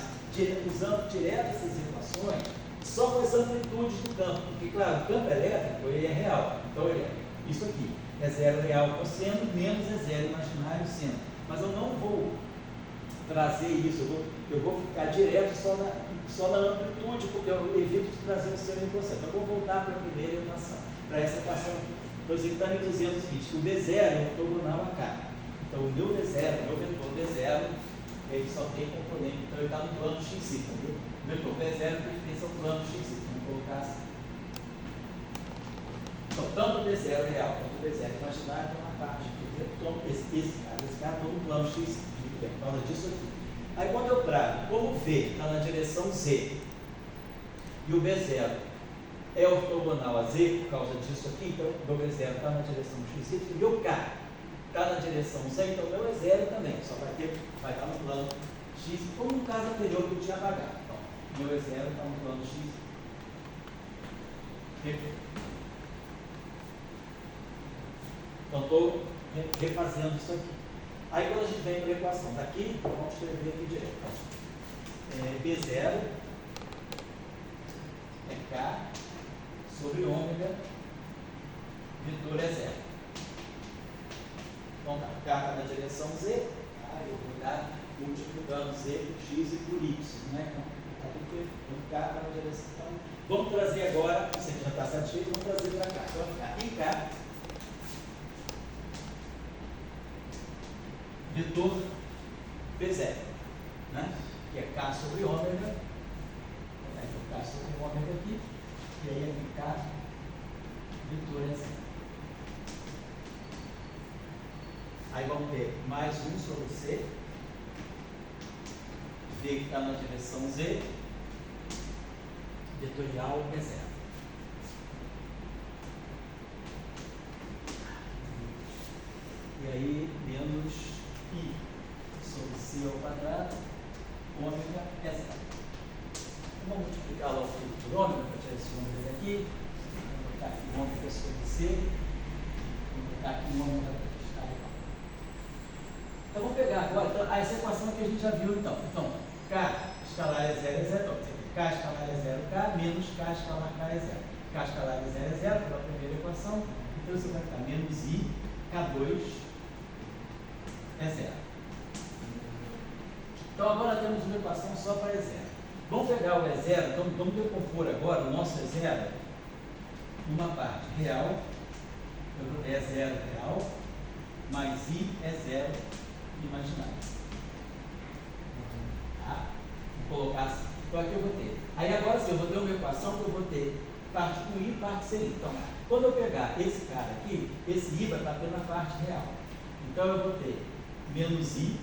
usando direto essas equações só com as amplitudes do campo. Porque, claro, o campo elétrico ele é real. Então, ele é isso aqui. É zero real cosseno, menos é zero imaginário seno. Mas eu não vou trazer isso. Eu vou ficar direto só na amplitude, porque eu evito de trazer o seno em cosseno. Então, eu vou voltar para a primeira equação. Para essa equação, por exemplo, está me dizendo o seguinte, que o B0 é ortogonal a K. Então, o meu B0, o meu vetor B0, ele só tem componente, então ele está no plano XY, viu? O vetor B0 pertence ao plano XY, vamos colocar assim. Então, tanto o B0 real quanto o B0 imaginário estão na parte de esse cara está no plano XY, por causa disso aqui. Aí, quando eu trago, como o V está na direção Z e o B0 é ortogonal a Z por causa disso aqui, então o meu B0 está na direção XY e o meu K está na direção Z, então o meu é zero também, só vai estar no plano X, como no caso anterior que eu tinha apagado. Então, o meu é zero está no plano X. Então, estou refazendo isso aqui. Aí, quando a gente vem para a equação daqui, vamos escrever aqui direto. B0 é K sobre ômega, vetor é zero. Então, tá, K está na direção Z, eu vou estar multiplicando Z por X e por Y, né? Então, K está na direção. Então, vamos trazer agora, você já está satisfeito, vamos trazer para cá. Então, vai ficar em K, vetor B0, né? Que é K sobre ômega, K sobre ômega aqui, e aí aqui K, vetor é zero. Aí vamos ter mais 1 sobre C, V que está na direção Z, vetorial é zero. E aí, menos I sobre C ao quadrado, ômega é zero. Vamos multiplicar logo por ômega, para tirar esse ômega daqui. Vou botar aqui ômega sobre C, vou botar aqui ômega. Então, vamos pegar agora essa equação que a gente já viu, então. Então, K escalar é 0 é 0. Então, K escalar é 0K, menos K escalar K é 0. K escalar é 0 é 0, pela primeira equação. Então, você vai ficar menos I, K2 é 0. Então, agora temos uma equação só para E0. Vamos pegar o E0, então vamos decompor agora o nosso E0 numa parte real, E0 real, mais I é 0 imaginário. Tá? Vou colocar assim. Então aqui eu vou ter. Aí agora sim, eu vou ter uma equação que eu vou ter parte com I e parte sem I. Então, quando eu pegar esse cara aqui, esse I vai bater na parte real. Então eu vou ter menos I,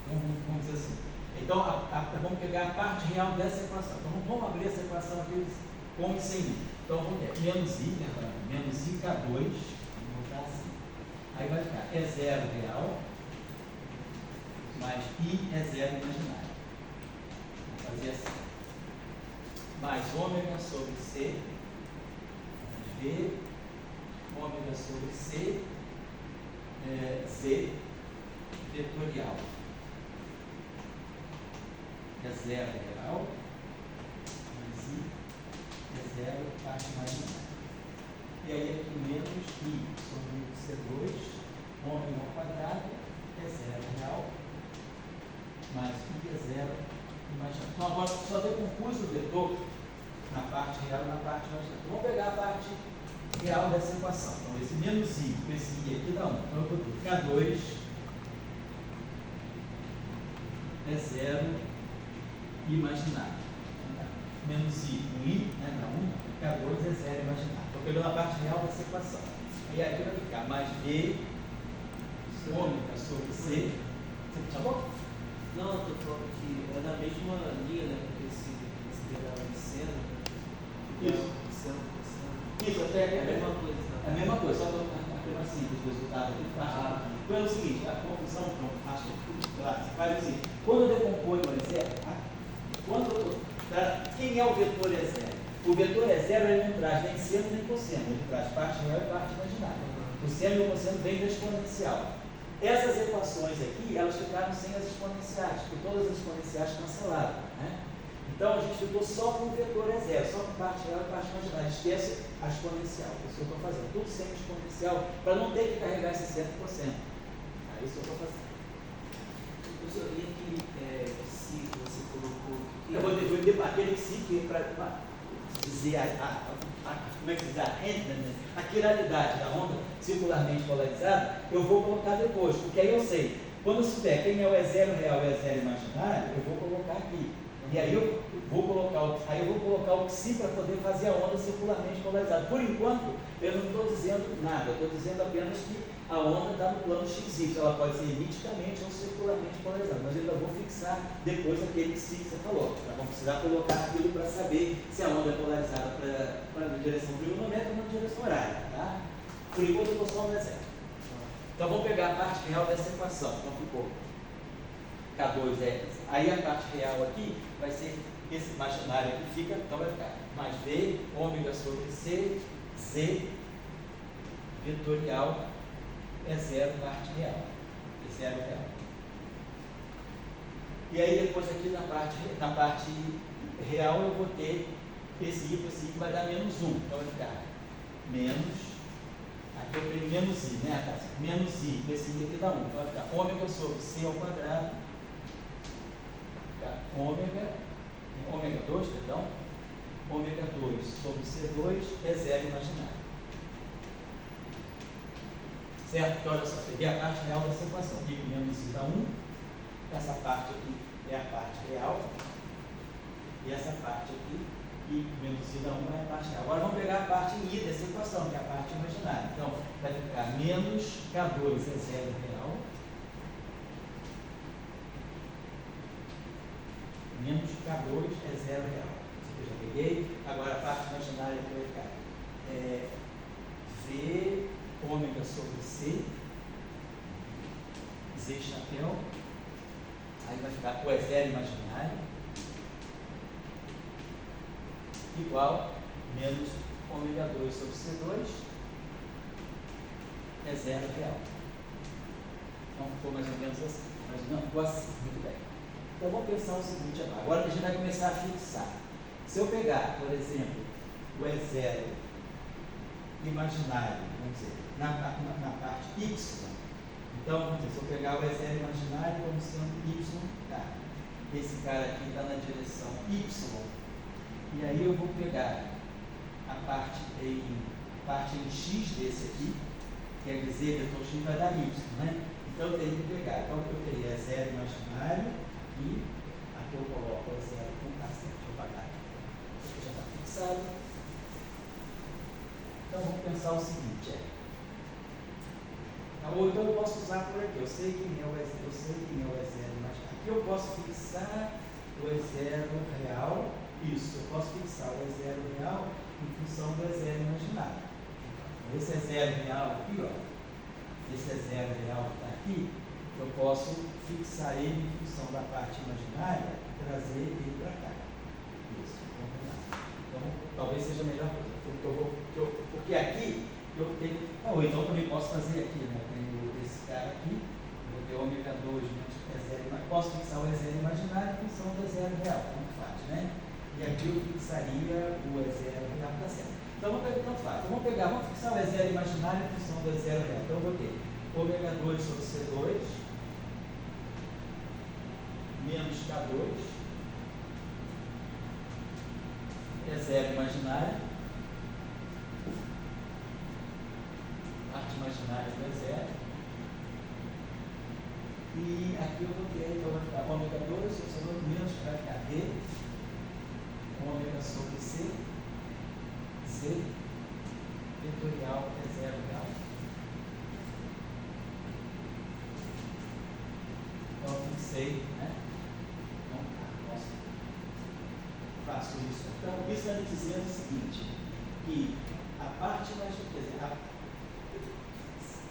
vamos dizer assim. Então, vamos pegar a parte real dessa equação. Então, vamos abrir essa equação aqui com e sem I. Então, vamos ter menos I, menos IK2, vamos botar assim. Aí vai ficar E0 real, mais I é 0 imaginário. Vou fazer assim. Mais ômega sobre C, V, ômega sobre C, Z, vetorial. É 0 real, mais I é 0, parte imaginária. E aí aqui menos I sobre C2, ômega ao quadrado, é 0 real, mais I é 0 imaginário. Então agora só decompus o vetor na parte real e na parte imaginária. Então, vamos pegar a parte real dessa equação. Então esse menos I com esse I aqui dá 1. Então eu vou ter K2 é 0 imaginário. Menos I com I, né, dá 1, K2 é 0 imaginário. Estou pegando a parte real dessa equação. E aqui vai ficar mais V ômega sobre C. Você tá bom? Não, eu estou falando que é da mesma linha, né? Esse integral. é a mesma coisa. a mesma coisa, só que uma coisa simples, o resultado aqui faz. Então é o seguinte, a confusão, acho que lá, você faz o seguinte, quando eu decomponho o E0, quem é o vetor E0? O vetor E0 ele não traz nem seno nem cosseno, ele traz parte real e parte imaginária. O seno e o cosseno vêm da exponencial. Essas equações aqui, elas ficaram sem as exponenciais, porque todas as exponenciais cancelaram, né? Então a gente ficou só com o vetor E0, só com parte real e parte imaginária. Esquece a exponencial, isso que eu estou fazendo. Tudo sem exponencial, para não ter que carregar esse 100%. É isso que eu estou fazendo. Professor, e aquele si que você colocou aqui? Eu vou debater aquele si que para dizer como é que se diz, a quiralidade da onda circularmente polarizada, eu vou colocar depois, porque aí eu sei, quando eu souber quem é o E0 real e o E0 imaginário, eu vou colocar aqui. E aí eu vou colocar o psi para poder fazer a onda circularmente polarizada. Por enquanto, eu não estou dizendo nada, eu estou dizendo apenas que a onda está no plano XY, ela pode ser elipticamente ou circularmente polarizada, mas eu ainda vou fixar depois aquele psi que você falou. Nós vamos precisar colocar aquilo para saber se a onda é polarizada para a direção trigonométrica ou na direção horária. Tá? Por enquanto, eu estou só no exemplo. Então, vamos pegar a parte real dessa equação. Então, ficou K2 aí a parte real aqui vai ser esse imaginário que fica, então vai ficar mais V, ômega sobre C, Z, vetorial, E0 parte real, E0 real. E aí depois aqui na parte real eu vou ter esse I que vai dar menos 1, então vai ficar menos, aqui eu tenho menos I, né? Menos I, esse I aqui dá 1, então vai ficar ômega sobre C ao quadrado, ômega 2, perdão, ômega 2 sobre C2 é zero imaginário. Certo? Então, olha só, peguei a parte real dessa equação. I menos I dá 1, essa parte aqui é a parte real, e essa parte aqui, I menos I dá 1 é a parte real. Agora vamos pegar a parte I dessa equação, que é a parte imaginária. Então, vai ficar menos K2 é zero real, menos K2 é zero real. Isso aqui eu já peguei. Agora a parte imaginária que vai ficar V ômega sobre C, Z chapéu, aí vai ficar o E0 imaginário, igual menos ômega 2 sobre C2, é zero real. Então ficou mais ou menos assim, mas não ficou assim, muito bem. Então vamos pensar o seguinte agora que a gente vai começar a fixar. Se eu pegar, por exemplo, o E0 imaginário, vamos dizer, na parte Y, então vamos dizer, se eu pegar o E0 imaginário como sendo Y, tá? Esse cara aqui está na direção Y, e aí eu vou pegar a parte em X desse aqui, quer dizer, vetor X vai dar Y, né? Então eu teria que pegar, então eu teria E0 imaginário, e aqui eu coloco o E0 com K7, deixa eu apagar aqui. Isso aqui já está fixado. Então vamos pensar o seguinte, ou então eu posso usar por aqui, eu sei quem é o E0 imaginário. Aqui eu posso fixar o E0 real, isso, eu posso fixar o E0 real em função do E0 imaginário. Esse E0 real aqui, ó, esse E0 real que está aqui, eu posso fixar ele em função da parte imaginária e trazer ele para cá. Isso, então talvez seja a melhor coisa, porque aqui eu tenho, então também posso fazer aqui, né? Eu tenho esse cara aqui, eu vou ter ômega 2 menos E0, posso fixar o E0 imaginário em função do E0 real, tanto faz, né? E aqui eu fixaria o E0 real, tá certo. Então vamos pegar, tanto faz, vamos fixar o E0 imaginário em função do E0 real. Então eu vou ter ômega 2 sobre C2 menos K2 E0 imaginário, parte imaginária do E0, e aqui eu vou ter, então vai ficar ômega 2 sobre C2 menos, vai ficar V ômega sobre C, Z vetorial E0 real. Então eu fixei, né? Faço isso. Então, isso está me dizendo o seguinte, que a parte imaginária, quer dizer,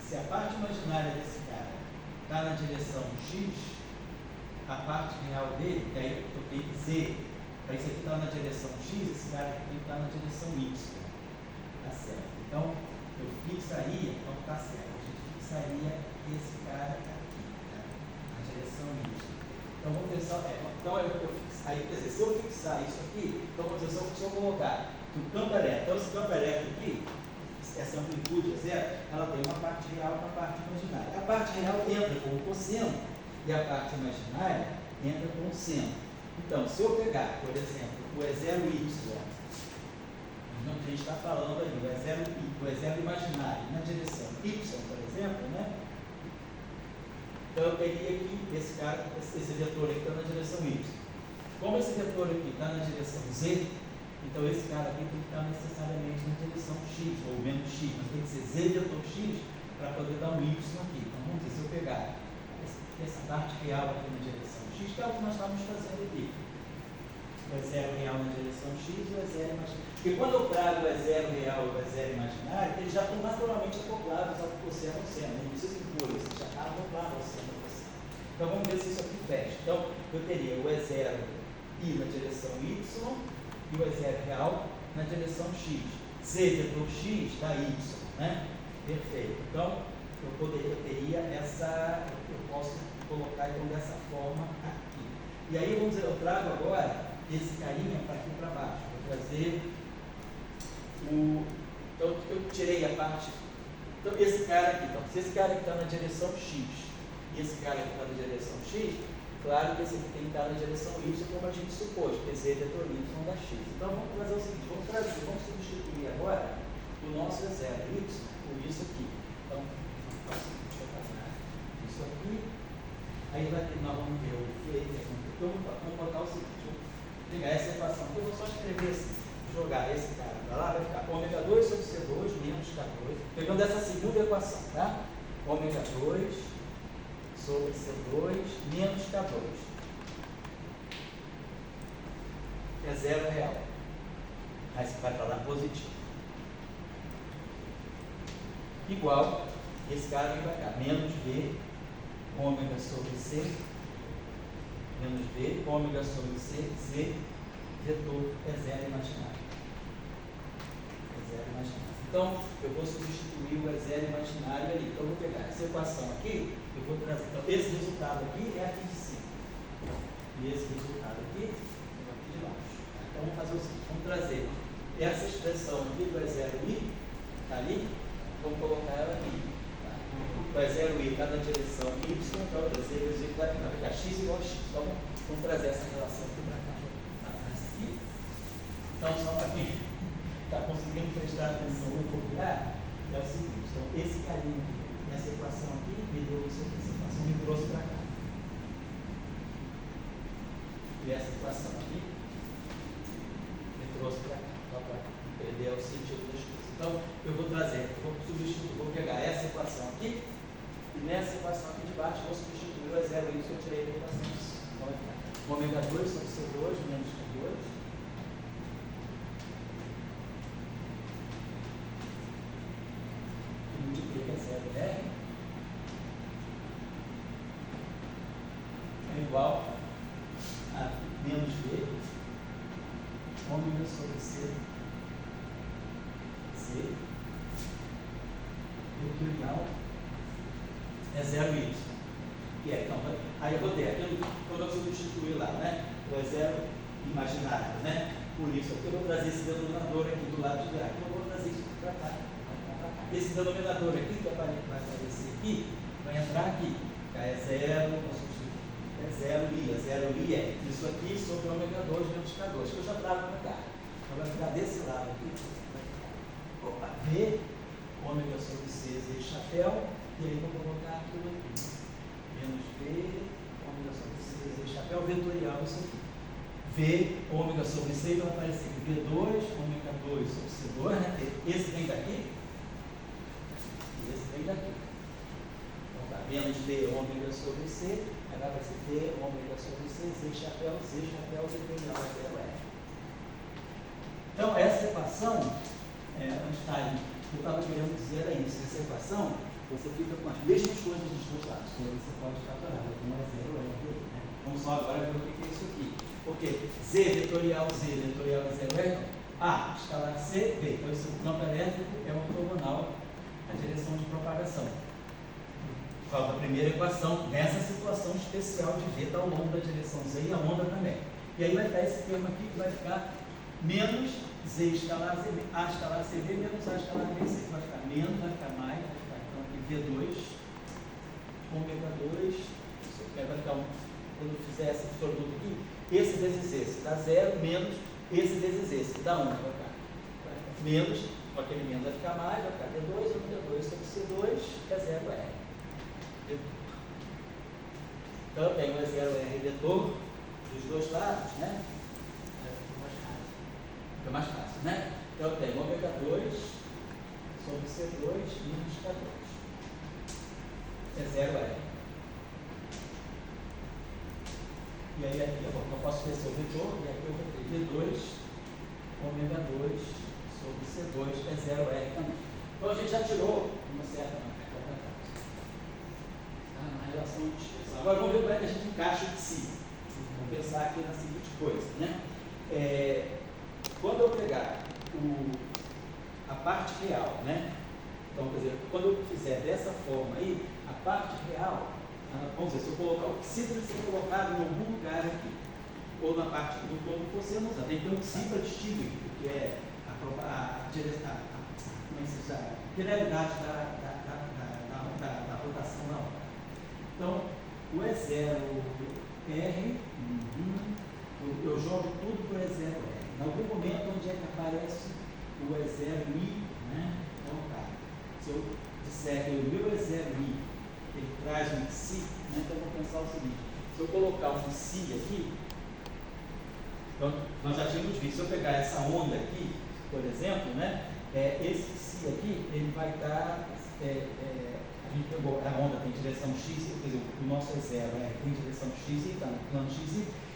se a parte imaginária desse cara está na direção X, a parte real dele, que aí eu tenho que dizer, para isso aqui estar na direção X, esse cara aqui tem que estar na direção Y. Tá certo. Então, eu fixaria, então tá certo, a gente fixaria esse cara aqui, tá? Na direção Y. Então, vamos pensar, aí, quer dizer, se eu fixar isso aqui, então, vamos dizer, se eu colocar que o campo elétrico, então esse campo elétrico aqui, essa amplitude é zero, ela tem uma parte real e uma parte imaginária. A parte real entra com o cosseno e a parte imaginária entra com o seno. Então, se eu pegar, por exemplo, o E0y, não que a gente está falando ali, o E0 imaginário na direção y, por exemplo, né? Então eu teria aqui esse cara, esse vetor aqui está na direção y. Como esse vetor aqui está na direção z, então esse cara aqui tem que estar necessariamente na direção x, ou menos x, mas tem que ser z vetor x para poder dar um y aqui. Então vamos dizer, se eu pegar essa parte real aqui na direção x, que é o que nós estamos fazendo aqui. O E0 real na direção x e o E0 imaginário. Porque quando eu trago o E0 real e o E0 imaginário, eles já estão naturalmente acoplados ao cosseno ao seno. Não precisa impor isso, já está acoplado ao seno ao cosseno. Então vamos ver se isso aqui fecha. Então eu teria o E0 i na direção y e o E0 real na direção x. Z vetor x dá y, né? Perfeito. Então eu teria essa, eu posso colocar então dessa forma aqui. E aí vamos dizer, eu trago agora esse carinha para aqui para baixo. Vou trazer o. Então eu tirei a parte. Então esse cara aqui, então, se esse cara aqui está na direção x e esse cara aqui está na direção x, claro que esse aqui tem que estar na direção y, como a gente supôs, porque z vetor y dá x. Então vamos fazer o seguinte, vamos substituir agora o nosso E0 y por isso aqui. Então, deixa eu passar isso aqui. Aí vai ter, nós vamos ver o feito. Então vamos botar o seguinte, vou pegar essa equação aqui, eu vou só escrever assim, jogar esse cara para lá, vai ficar ômega 2 sobre C2 menos K2, pegando essa segunda equação, tá? Ômega 2 sobre C2 menos K2. É zero real. Aí você vai para lá positivo. Igual, esse cara vem para cá, menos V, ômega sobre C, menos V, ômega sobre C, Z, vetor E0 imaginário. E0 imaginário. Então, eu vou substituir o E0 imaginário ali. Então, eu vou pegar essa equação aqui, eu vou trazer. Então, esse resultado aqui é aqui de cima. E esse resultado aqui é aqui de baixo. Então, vamos fazer o seguinte, vamos trazer essa expressão aqui do E0i, tá ali, vamos colocar ela aqui. Tá? O E0i está na direção y, então o E0i vai ficar x igual a x. Então, vamos trazer essa relação aqui para cá. Aqui. Então, só para quem está conseguindo prestar atenção e copiar, é o seguinte, então esse carinho aqui, nessa equação aqui, me deu isso aqui, essa equação me trouxe para cá. E essa equação aqui me trouxe para cá, só para entender o sentido das coisas. Então, eu vou trazer, vou substituir, vou pegar essa equação aqui, e nessa equação aqui de baixo, vou substituir o E0y que eu tirei da equação. Então, vai ficar ômega 2 sobre C2 menos Q2. Multiplica 0R é igual a menos V ômega sobre C vetorial é 0y. Que é, então, aí eu vou ter aquilo quando eu substituir lá, né? O E0 imaginário, né? Por isso aqui eu vou trazer esse denominador aqui do lado de cá. Então eu vou trazer isso para cá. Esse denominador aqui que vai aparecer aqui, vai entrar aqui. É 0i é isso aqui sobre ômega 2 menos K2, que eu já trago para cá. Então vai ficar desse lado aqui. Opa, V, ômega sobre C, Z chapéu, e aí eu vou colocar tudo aqui. Menos V, ômega sobre C, Z chapéu, vetorial isso aqui. V, ômega sobre C, vai aparecer aqui. V2, ômega 2 sobre C2, né? Esse vem daqui. Esse vem daqui. Então tá, menos V ômega sobre C, agora vai ser V ômega sobre C, Z chapéu, vetorial, 0R. Então essa equação, onde está aí. Eu estava querendo dizer era isso. Essa equação, você fica com as mesmas coisas dos dois lados. E aí você pode fatorar. Um é zero, né? Vamos só agora ver o que é isso aqui. Porque Z vetorial é zero, é A, escalar C, B. Então, esse campo elétrico é ortogonal à direção de propagação. Falta a primeira equação, nessa situação especial de V, está ao longo da direção Z e a onda também. E aí vai dar esse termo aqui que vai ficar menos Z escalar CB, A escalar CB menos A escalar BC. Vai ficar menos, vai ficar mais, vai ficar então aqui V2, ômega 2, vai ficar, quando eu fizer esse produto aqui, esse vezes esse dá zero, menos esse vezes esse, dá 1, vai ficar menos, com aquele menos vai ficar mais, vai ficar D2, ômega 2 sobre C2, é 0R. Então eu tenho o E0R vetor dos dois lados, né? Fica mais fácil, né? Então eu tenho ômega 2 sobre C2 menos K2. É 0R. E aí aqui eu posso esquecer o vetor, e aqui eu vou ter V2, ômega 2 sobre C2 é 0R também. Então a gente já tirou uma certa na relação de dispersão. Agora vamos ver como é que a gente encaixa o psi. Vamos pensar aqui na seguinte coisa, né? Quando eu pegar a parte real, né? Então, quer dizer, quando eu fizer dessa forma aí, a parte real, vamos dizer, se eu colocar o psi precisa ser colocado em algum lugar aqui, ou na parte do todo que você não usa, tem que ter um psi para distinguir, que é a generalidade da rotação da onda. Então, o E0R, eu jogo tudo para o E0R. Em algum momento, onde é que aparece o E0I, né? Então, tá. Se eu disser que o meu E0I, ele traz um psi, né? Então, eu vou pensar o seguinte: se eu colocar um psi aqui, então, nós já tínhamos visto, se eu pegar essa onda aqui, por exemplo, né? Esse psi aqui, ele vai estar. A gente pegou, a onda tem direção x, quer dizer, o nosso E0 tem direção x e está no plano x,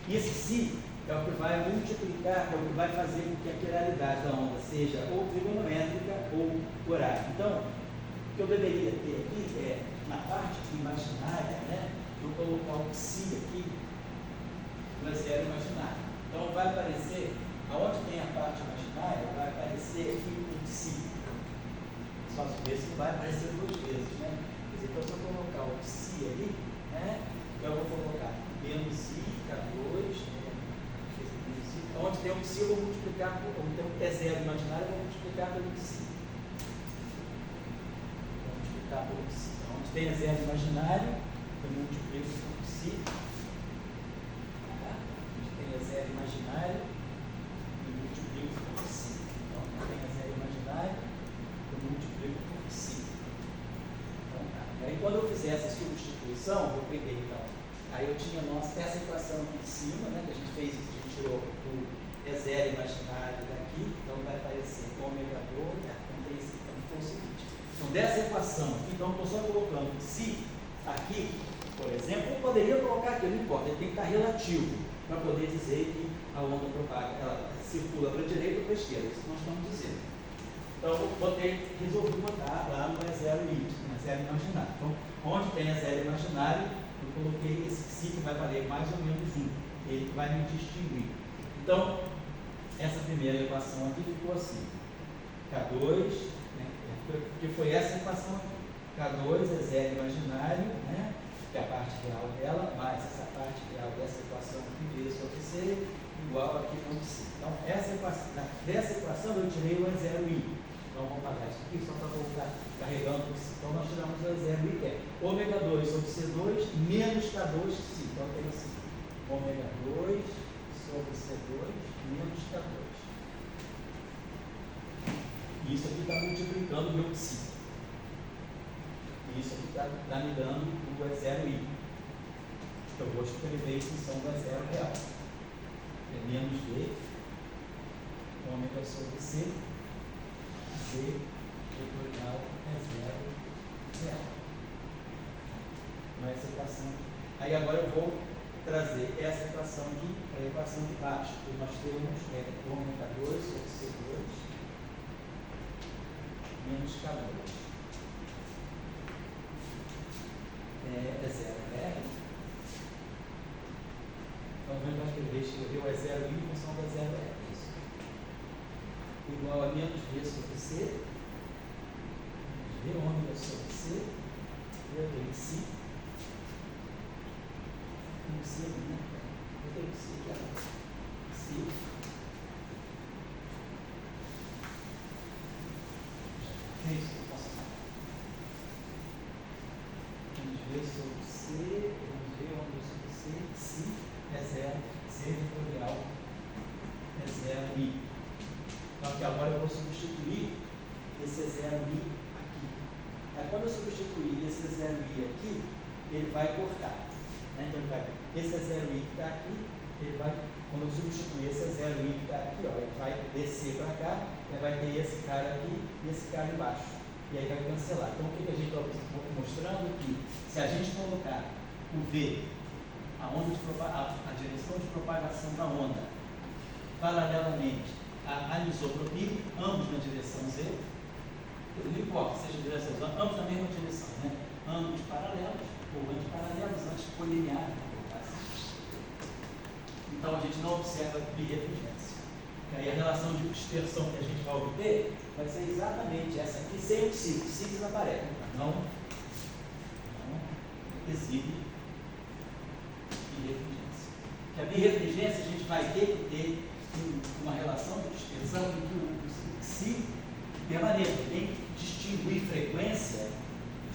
e esse psi é o que vai multiplicar, é o que vai fazer com que a quiralidade da onda seja ou trigonométrica ou horária. Então, o que eu deveria ter aqui na parte imaginária, né, eu colocar o psi aqui no E0 imaginário. Então, vai aparecer, aonde tem a parte imaginária, vai aparecer aqui o psi. Só ver se vai aparecer duas vezes, né? Quer dizer, então, se eu colocar o psi ali, né, eu vou colocar menos i, K2, onde tem um psi, eu vou multiplicar, onde tem um E0 imaginário, eu vou multiplicar pelo psi. Vou multiplicar pelo psi. Então, onde tem E0 imaginário, eu multiplico pelo psi. Onde tem E0 imaginário, eu multiplico pelo psi. Então, onde tem E0 imaginário, eu multiplico pelo psi. Então, tá. E aí, quando eu fizer essa substituição, eu peguei, então, aí eu tinha essa equação aqui em cima, né, que a gente fez, a gente tirou o E0 imaginário daqui, então vai aparecer ômega 2, então foi o seguinte. Então, dessa equação aqui, então eu estou só colocando se aqui, por exemplo, eu poderia colocar aqui, não importa, ele tem que estar relativo, para poder dizer que a onda propaga, ela circula para a direita ou para a esquerda, isso que nós estamos dizendo. Então, eu resolvi botar lá no E0 imaginário. Então, onde tem E0 imaginário, eu coloquei esse psi que vai valer mais ou menos 1. Ele vai me distinguir. Então, essa primeira equação aqui ficou assim. K2, né, que foi essa equação aqui. K2 é zero imaginário, né, que é a parte real dela, mais essa parte real dessa equação aqui, V sobre C, igual aqui no psi. Então, dessa equação eu tirei o E0I. Então, vamos pagar isso aqui só para voltar carregando o psi. Então, nós tiramos o E0I, que é ômega 2 sobre C2 menos K2 psi. Então, eu tenho assim, ômega 2 sobre C2 menos K2. E isso aqui está multiplicando o meu psi. E isso aqui está me dando o E0I. Eu vou escrever a função do E0 real. É menos V, ômega sobre C, Z vetorial é 0 real. Então, essa equação. Aí agora eu vou trazer essa equação aqui para a equação de baixo, que nós temos ômega 2 sobre C2 K2. É 0R. Então, a gente vai escrever o E0I em função da 0R. Isso. Igual a menos V sobre C. V ômega sobre C. Eu tenho Si. Tem Si ali, né? Eu tenho Si aqui agora. Si. É isso que eu posso falar. Vamos ver sobre C, vamos ver ômega sobre C, Si é 0, C vetorial é 0I. Então aqui agora eu vou substituir esse 0I aqui. Aí quando eu substituir esse 0I aqui, ele vai cortar. Né? Então esse 0I que está aqui, ele vai, quando eu substituir esse 0I que está aqui, ó, ele vai descer para cá, ele vai ter esse cara aqui e esse cara embaixo. E aí vai cancelar. Então o que a gente está mostrando aqui? Se a gente colocar o V, a direção de propagação da onda, paralelamente à anisotropia, ambos na direção Z, não importa, seja direção Z, ambos na mesma direção, né? Ambos paralelos ou antiparalelos, antipolineares. Então a gente não observa birrefringência. E aí a relação de dispersão que a gente vai obter vai ser exatamente essa aqui, sem o psi. O psi desaparece. Não exibe birrefringência. Que a birrefringência a gente vai ter que ter uma relação de dispersão em que o psi permaneça. Tem que distinguir frequência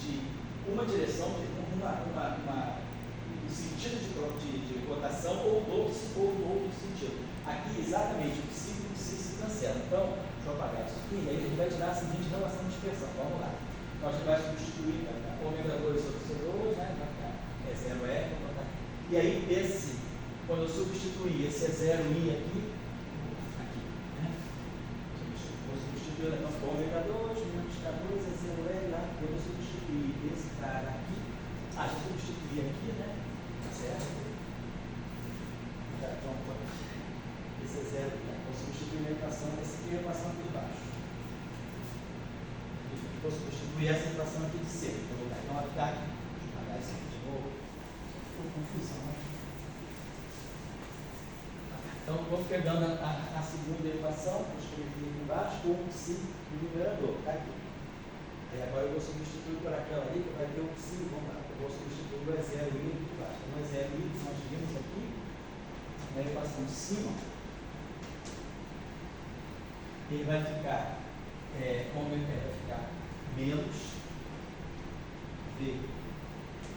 de uma direção, de um sentido de rotação ou do outro sentido. Aqui, exatamente, o psi e o psi se cancelam. Então, deixa eu apagar isso aqui, e aí a gente vai tirar a seguinte relação de dispersão. Vamos lá. Então, a gente vai substituir ômega 2 sobre C2, né? Vai ficar E0R, vou botar aqui. E aí, quando eu substituir esse E0I aqui, né? Vou substituir, então, com ômega 2, menos K2, E0R, lá. Eu vou substituir esse cara aqui. Ah, já substituir aqui, né? Certo? Então, esse é 0, vou substituir a equação, essa aqui é a equação aqui de baixo. Vou substituir essa equação aqui de C. Vou colocar então a ficar aqui. Deixa eu apagar isso aqui de novo. Ficou confusão, né? Então, vou pegando a segunda equação, vou escrever aqui embaixo, com o psi do numerador. Está aqui. Aí agora eu vou substituir por aquela ali, que vai ter o psi. Vamos lá. Eu vou substituir o E0I aqui de baixo. Então, o E0I que nós vimos aqui, na equação de cima, ele vai ficar, vai ficar menos V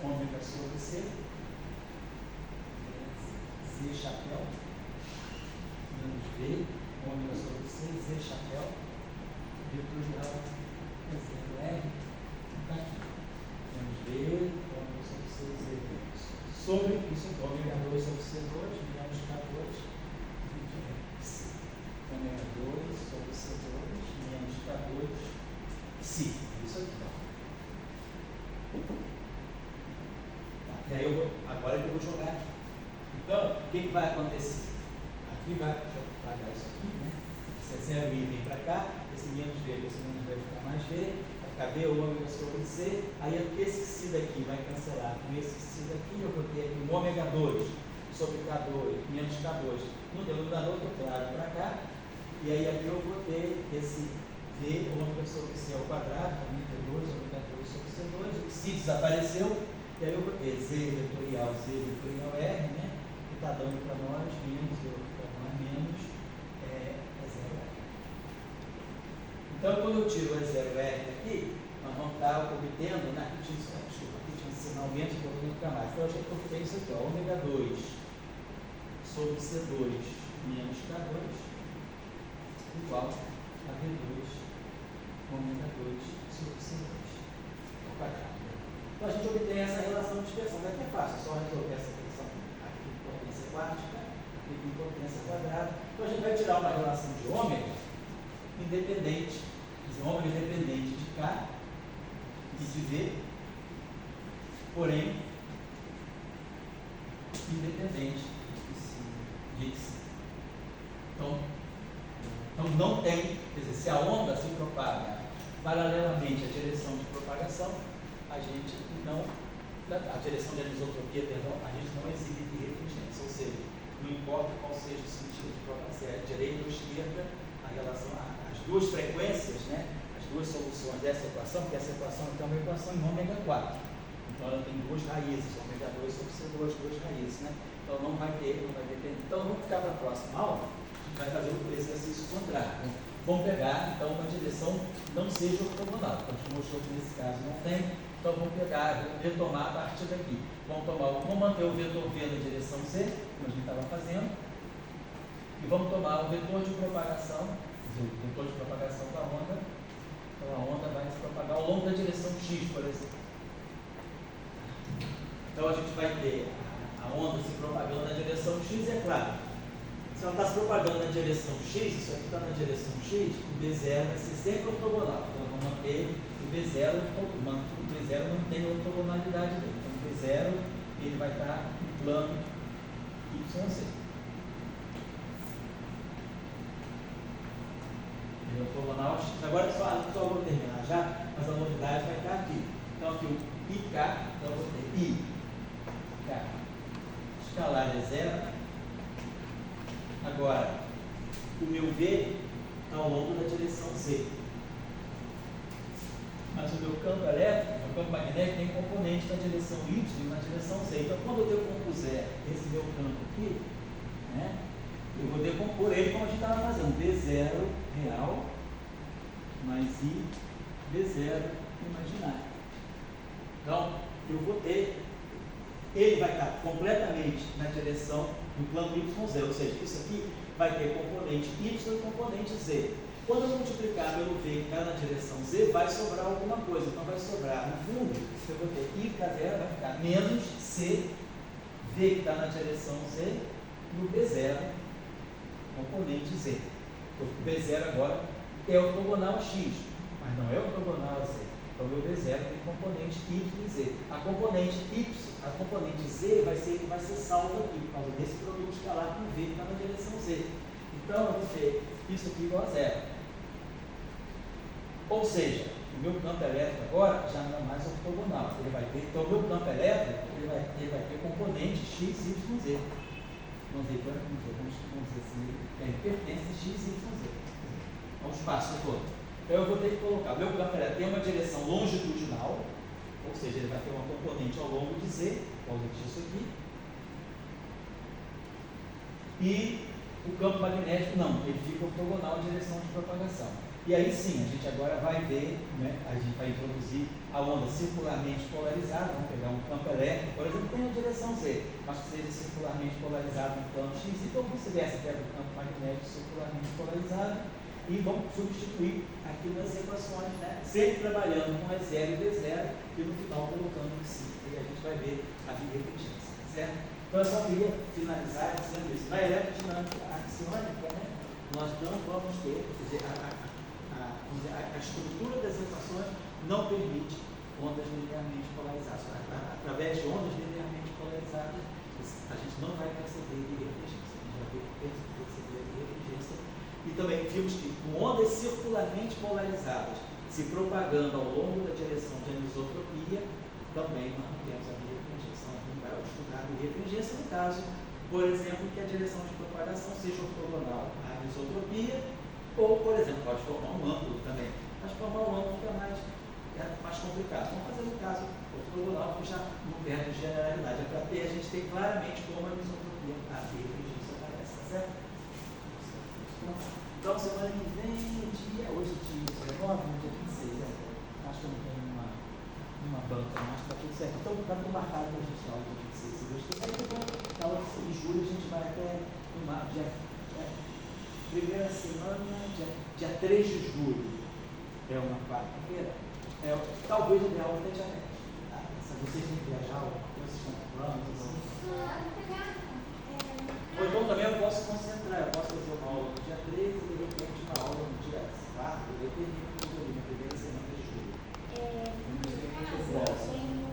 ômega sobre C, Z chapéu, menos V ômega sobre C, Z chapéu, vetorial é 0R, está aqui, menos V ômega sobre C, Z menos. Sobre isso, ômega 2 sobre C2, menos K2, ômega 2 sobre C2, menos K2, psi. Isso aqui, ó. Tá, e aí agora eu vou jogar aqui. Então, o que vai acontecer? Aqui vai, deixa eu apagar isso aqui, né? Esse é 0I vem para cá, esse menos V, esse menos V vai ficar mais V, vai ficar V ômega sobre C, aí esse psi daqui vai cancelar com esse psi daqui, eu vou ter aqui um ômega 2 sobre K2, menos K2 no denominador, que eu trago para cá, e aí aqui eu vou ter esse V ômega sobre C ao quadrado, ômega 2 sobre C2, o psi desapareceu, e aí eu vou ter Z vetorial R, né? Que está dando para nós menos, menos E0R. Então, quando eu tiro o E0R aqui, nós vamos estar obtendo, né? Aqui tinha sinalmente, eu vou ficar mais. Então, a gente obtém isso aqui, ó, ômega 2 sobre C2 menos K2 igual a V2 ômega 2 sobre C2 ao quadrado. Então a gente obtém essa relação de dispersão. Daqui é fácil, é só resolver essa relação aqui de potência quântica, aqui de potência quadrada. Então a gente vai tirar uma relação de ômega independente, quer dizer, ômega independente de K e de V, porém independente de X. Então não tem, quer dizer, se a onda se propaga Paralelamente à direção de propagação, a direção de anisotropia, perdão, a gente não exibe birrefringência, ou seja, não importa qual seja o sentido de propagação, se é direita ou esquerda, a relação, as duas frequências, né, as duas soluções dessa equação, porque essa equação aqui é uma equação em ômega 4, então ela tem duas raízes, ômega 2 sobre C2, duas raízes, né, então não vai depender. Então vamos ficar para a próxima aula, a gente vai fazer o exercício contrário, né? Vamos pegar então uma direção que não seja ortogonal, então a gente mostrou que nesse caso não tem, então vamos pegar, vamos retomar a partir daqui. Vamos manter o vetor V na direção Z, como a gente estava fazendo, e vamos tomar o vetor de propagação, quer dizer, o vetor de propagação da onda, então a onda vai se propagar ao longo da direção X, por exemplo. Então a gente vai ter a onda se propagando na direção X, é claro. Se ela está se propagando na direção X, isso aqui está na direção X, o B0 vai ser sempre ortogonal. Então vamos manter o B0, o B0 não tem ortogonalidade dele. Então o B0 ele vai estar no plano YZ. Ele é ortogonal X. Agora só vou terminar já, mas a novidade vai estar aqui. Então aqui o IK, então eu vou ter I, K, escalar é 0. Agora, o meu V está ao longo da direção Z. Mas o meu campo elétrico, o campo magnético, tem componente na direção Y e na direção Z. Então, quando eu decompuser esse meu campo aqui, né, eu vou decompor ele como a gente estava fazendo. B0 real mais I B0 imaginário. Então, eu vou ter, ele vai estar completamente na direção do plano YZ, ou seja, isso aqui vai ter componente Y e componente Z. Quando eu multiplicar pelo V que está na direção Z, vai sobrar alguma coisa. Então vai sobrar, no fundo, eu vou ter IK0 vai ficar menos C, V que está na direção Z, e o B0, componente Z. O B0 agora é ortogonal a X, mas não é ortogonal a Z. Então o meu B0 tem componente Y e Z. A componente Z vai ser salva aqui, por causa desse produto escalar com V que está na direção Z. Então eu vou ter isso aqui igual a zero. Ou seja, o meu campo elétrico agora já não é mais ortogonal. Então o meu campo elétrico ele vai ter componente X, Y, Z. Vamos dizer assim, ele pertence a X, Y, Z. É um espaço todo. Então eu vou ter que colocar, o meu campo elétrico tem uma direção longitudinal, ou seja, ele vai ter uma componente ao longo de Z, por causa disso aqui. E o campo magnético não, ele fica ortogonal à direção de propagação. E aí sim, a gente agora vai ver, né, a gente vai introduzir a onda circularmente polarizada, vamos pegar um campo elétrico, por exemplo, tem a direção Z, mas que seja circularmente polarizado no plano X, então vice-versa, pega o campo magnético circularmente polarizado e vamos substituir aqui nas equações, né, sempre trabalhando com E0 e B0 e no final colocando em si, e a gente vai ver a birrefringência, certo? Então eu só queria finalizar dizendo isso. Na eletrodinâmica axiônica, né, nós não vamos ter, quer dizer, a estrutura das equações não permite ondas linearmente polarizadas. Através de ondas linearmente polarizadas, a gente não vai perceber birrefringência. A gente vai perceber birrefringência. E também vimos que com ondas circularmente polarizadas se propagando ao longo da direção de anisotropia, também nós não temos a birrefringência. Nós não vamos estudar a birrefringência no caso, por exemplo, que a direção de propagação seja ortogonal à anisotropia, ou, por exemplo, pode formar um ângulo também. Mas formar um ângulo fica mais complicado. Vamos fazer no caso ortogonal, porque já não perde generalidade. É para ter, a gente tem claramente como a anisotropia, a birrefringência aparece, tá certo? Então, semana que vem, hoje dia 19, no dia 26, acho que eu não tenho uma banca, mas está tudo certo. Então, está tudo marcado para a gente lá, dia 26, se Deus quiser. Então, em julho, a gente vai até primeira semana, dia 3 de julho, é uma quarta-feira, talvez o ideal até dia 10. Tá? Se vocês têm que viajar, ou vocês estão planos, ou então também eu posso concentrar, eu posso fazer uma aula no dia 13 e de repente uma aula no dia 4, eu termino na primeira semana de julho. Eu tenho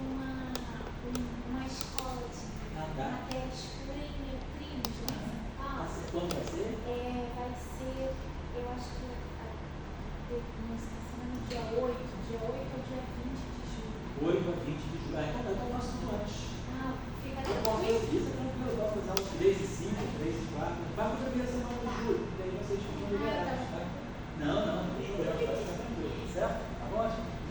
uma escola de matéria escura em neutrinos lá em São Paulo. Quando vai ser? Vai ser, eu acho que na semana dia 8, dia 8 ao dia 20 de julho. 8 a 20 de julho. Então eu faço tudo antes. Ah, fica Eu posso fazer tranquilo. isso, tranquilo. Eu posso fazer uns 3 e 5, 3 e 4. Vai fazer a primeira semana.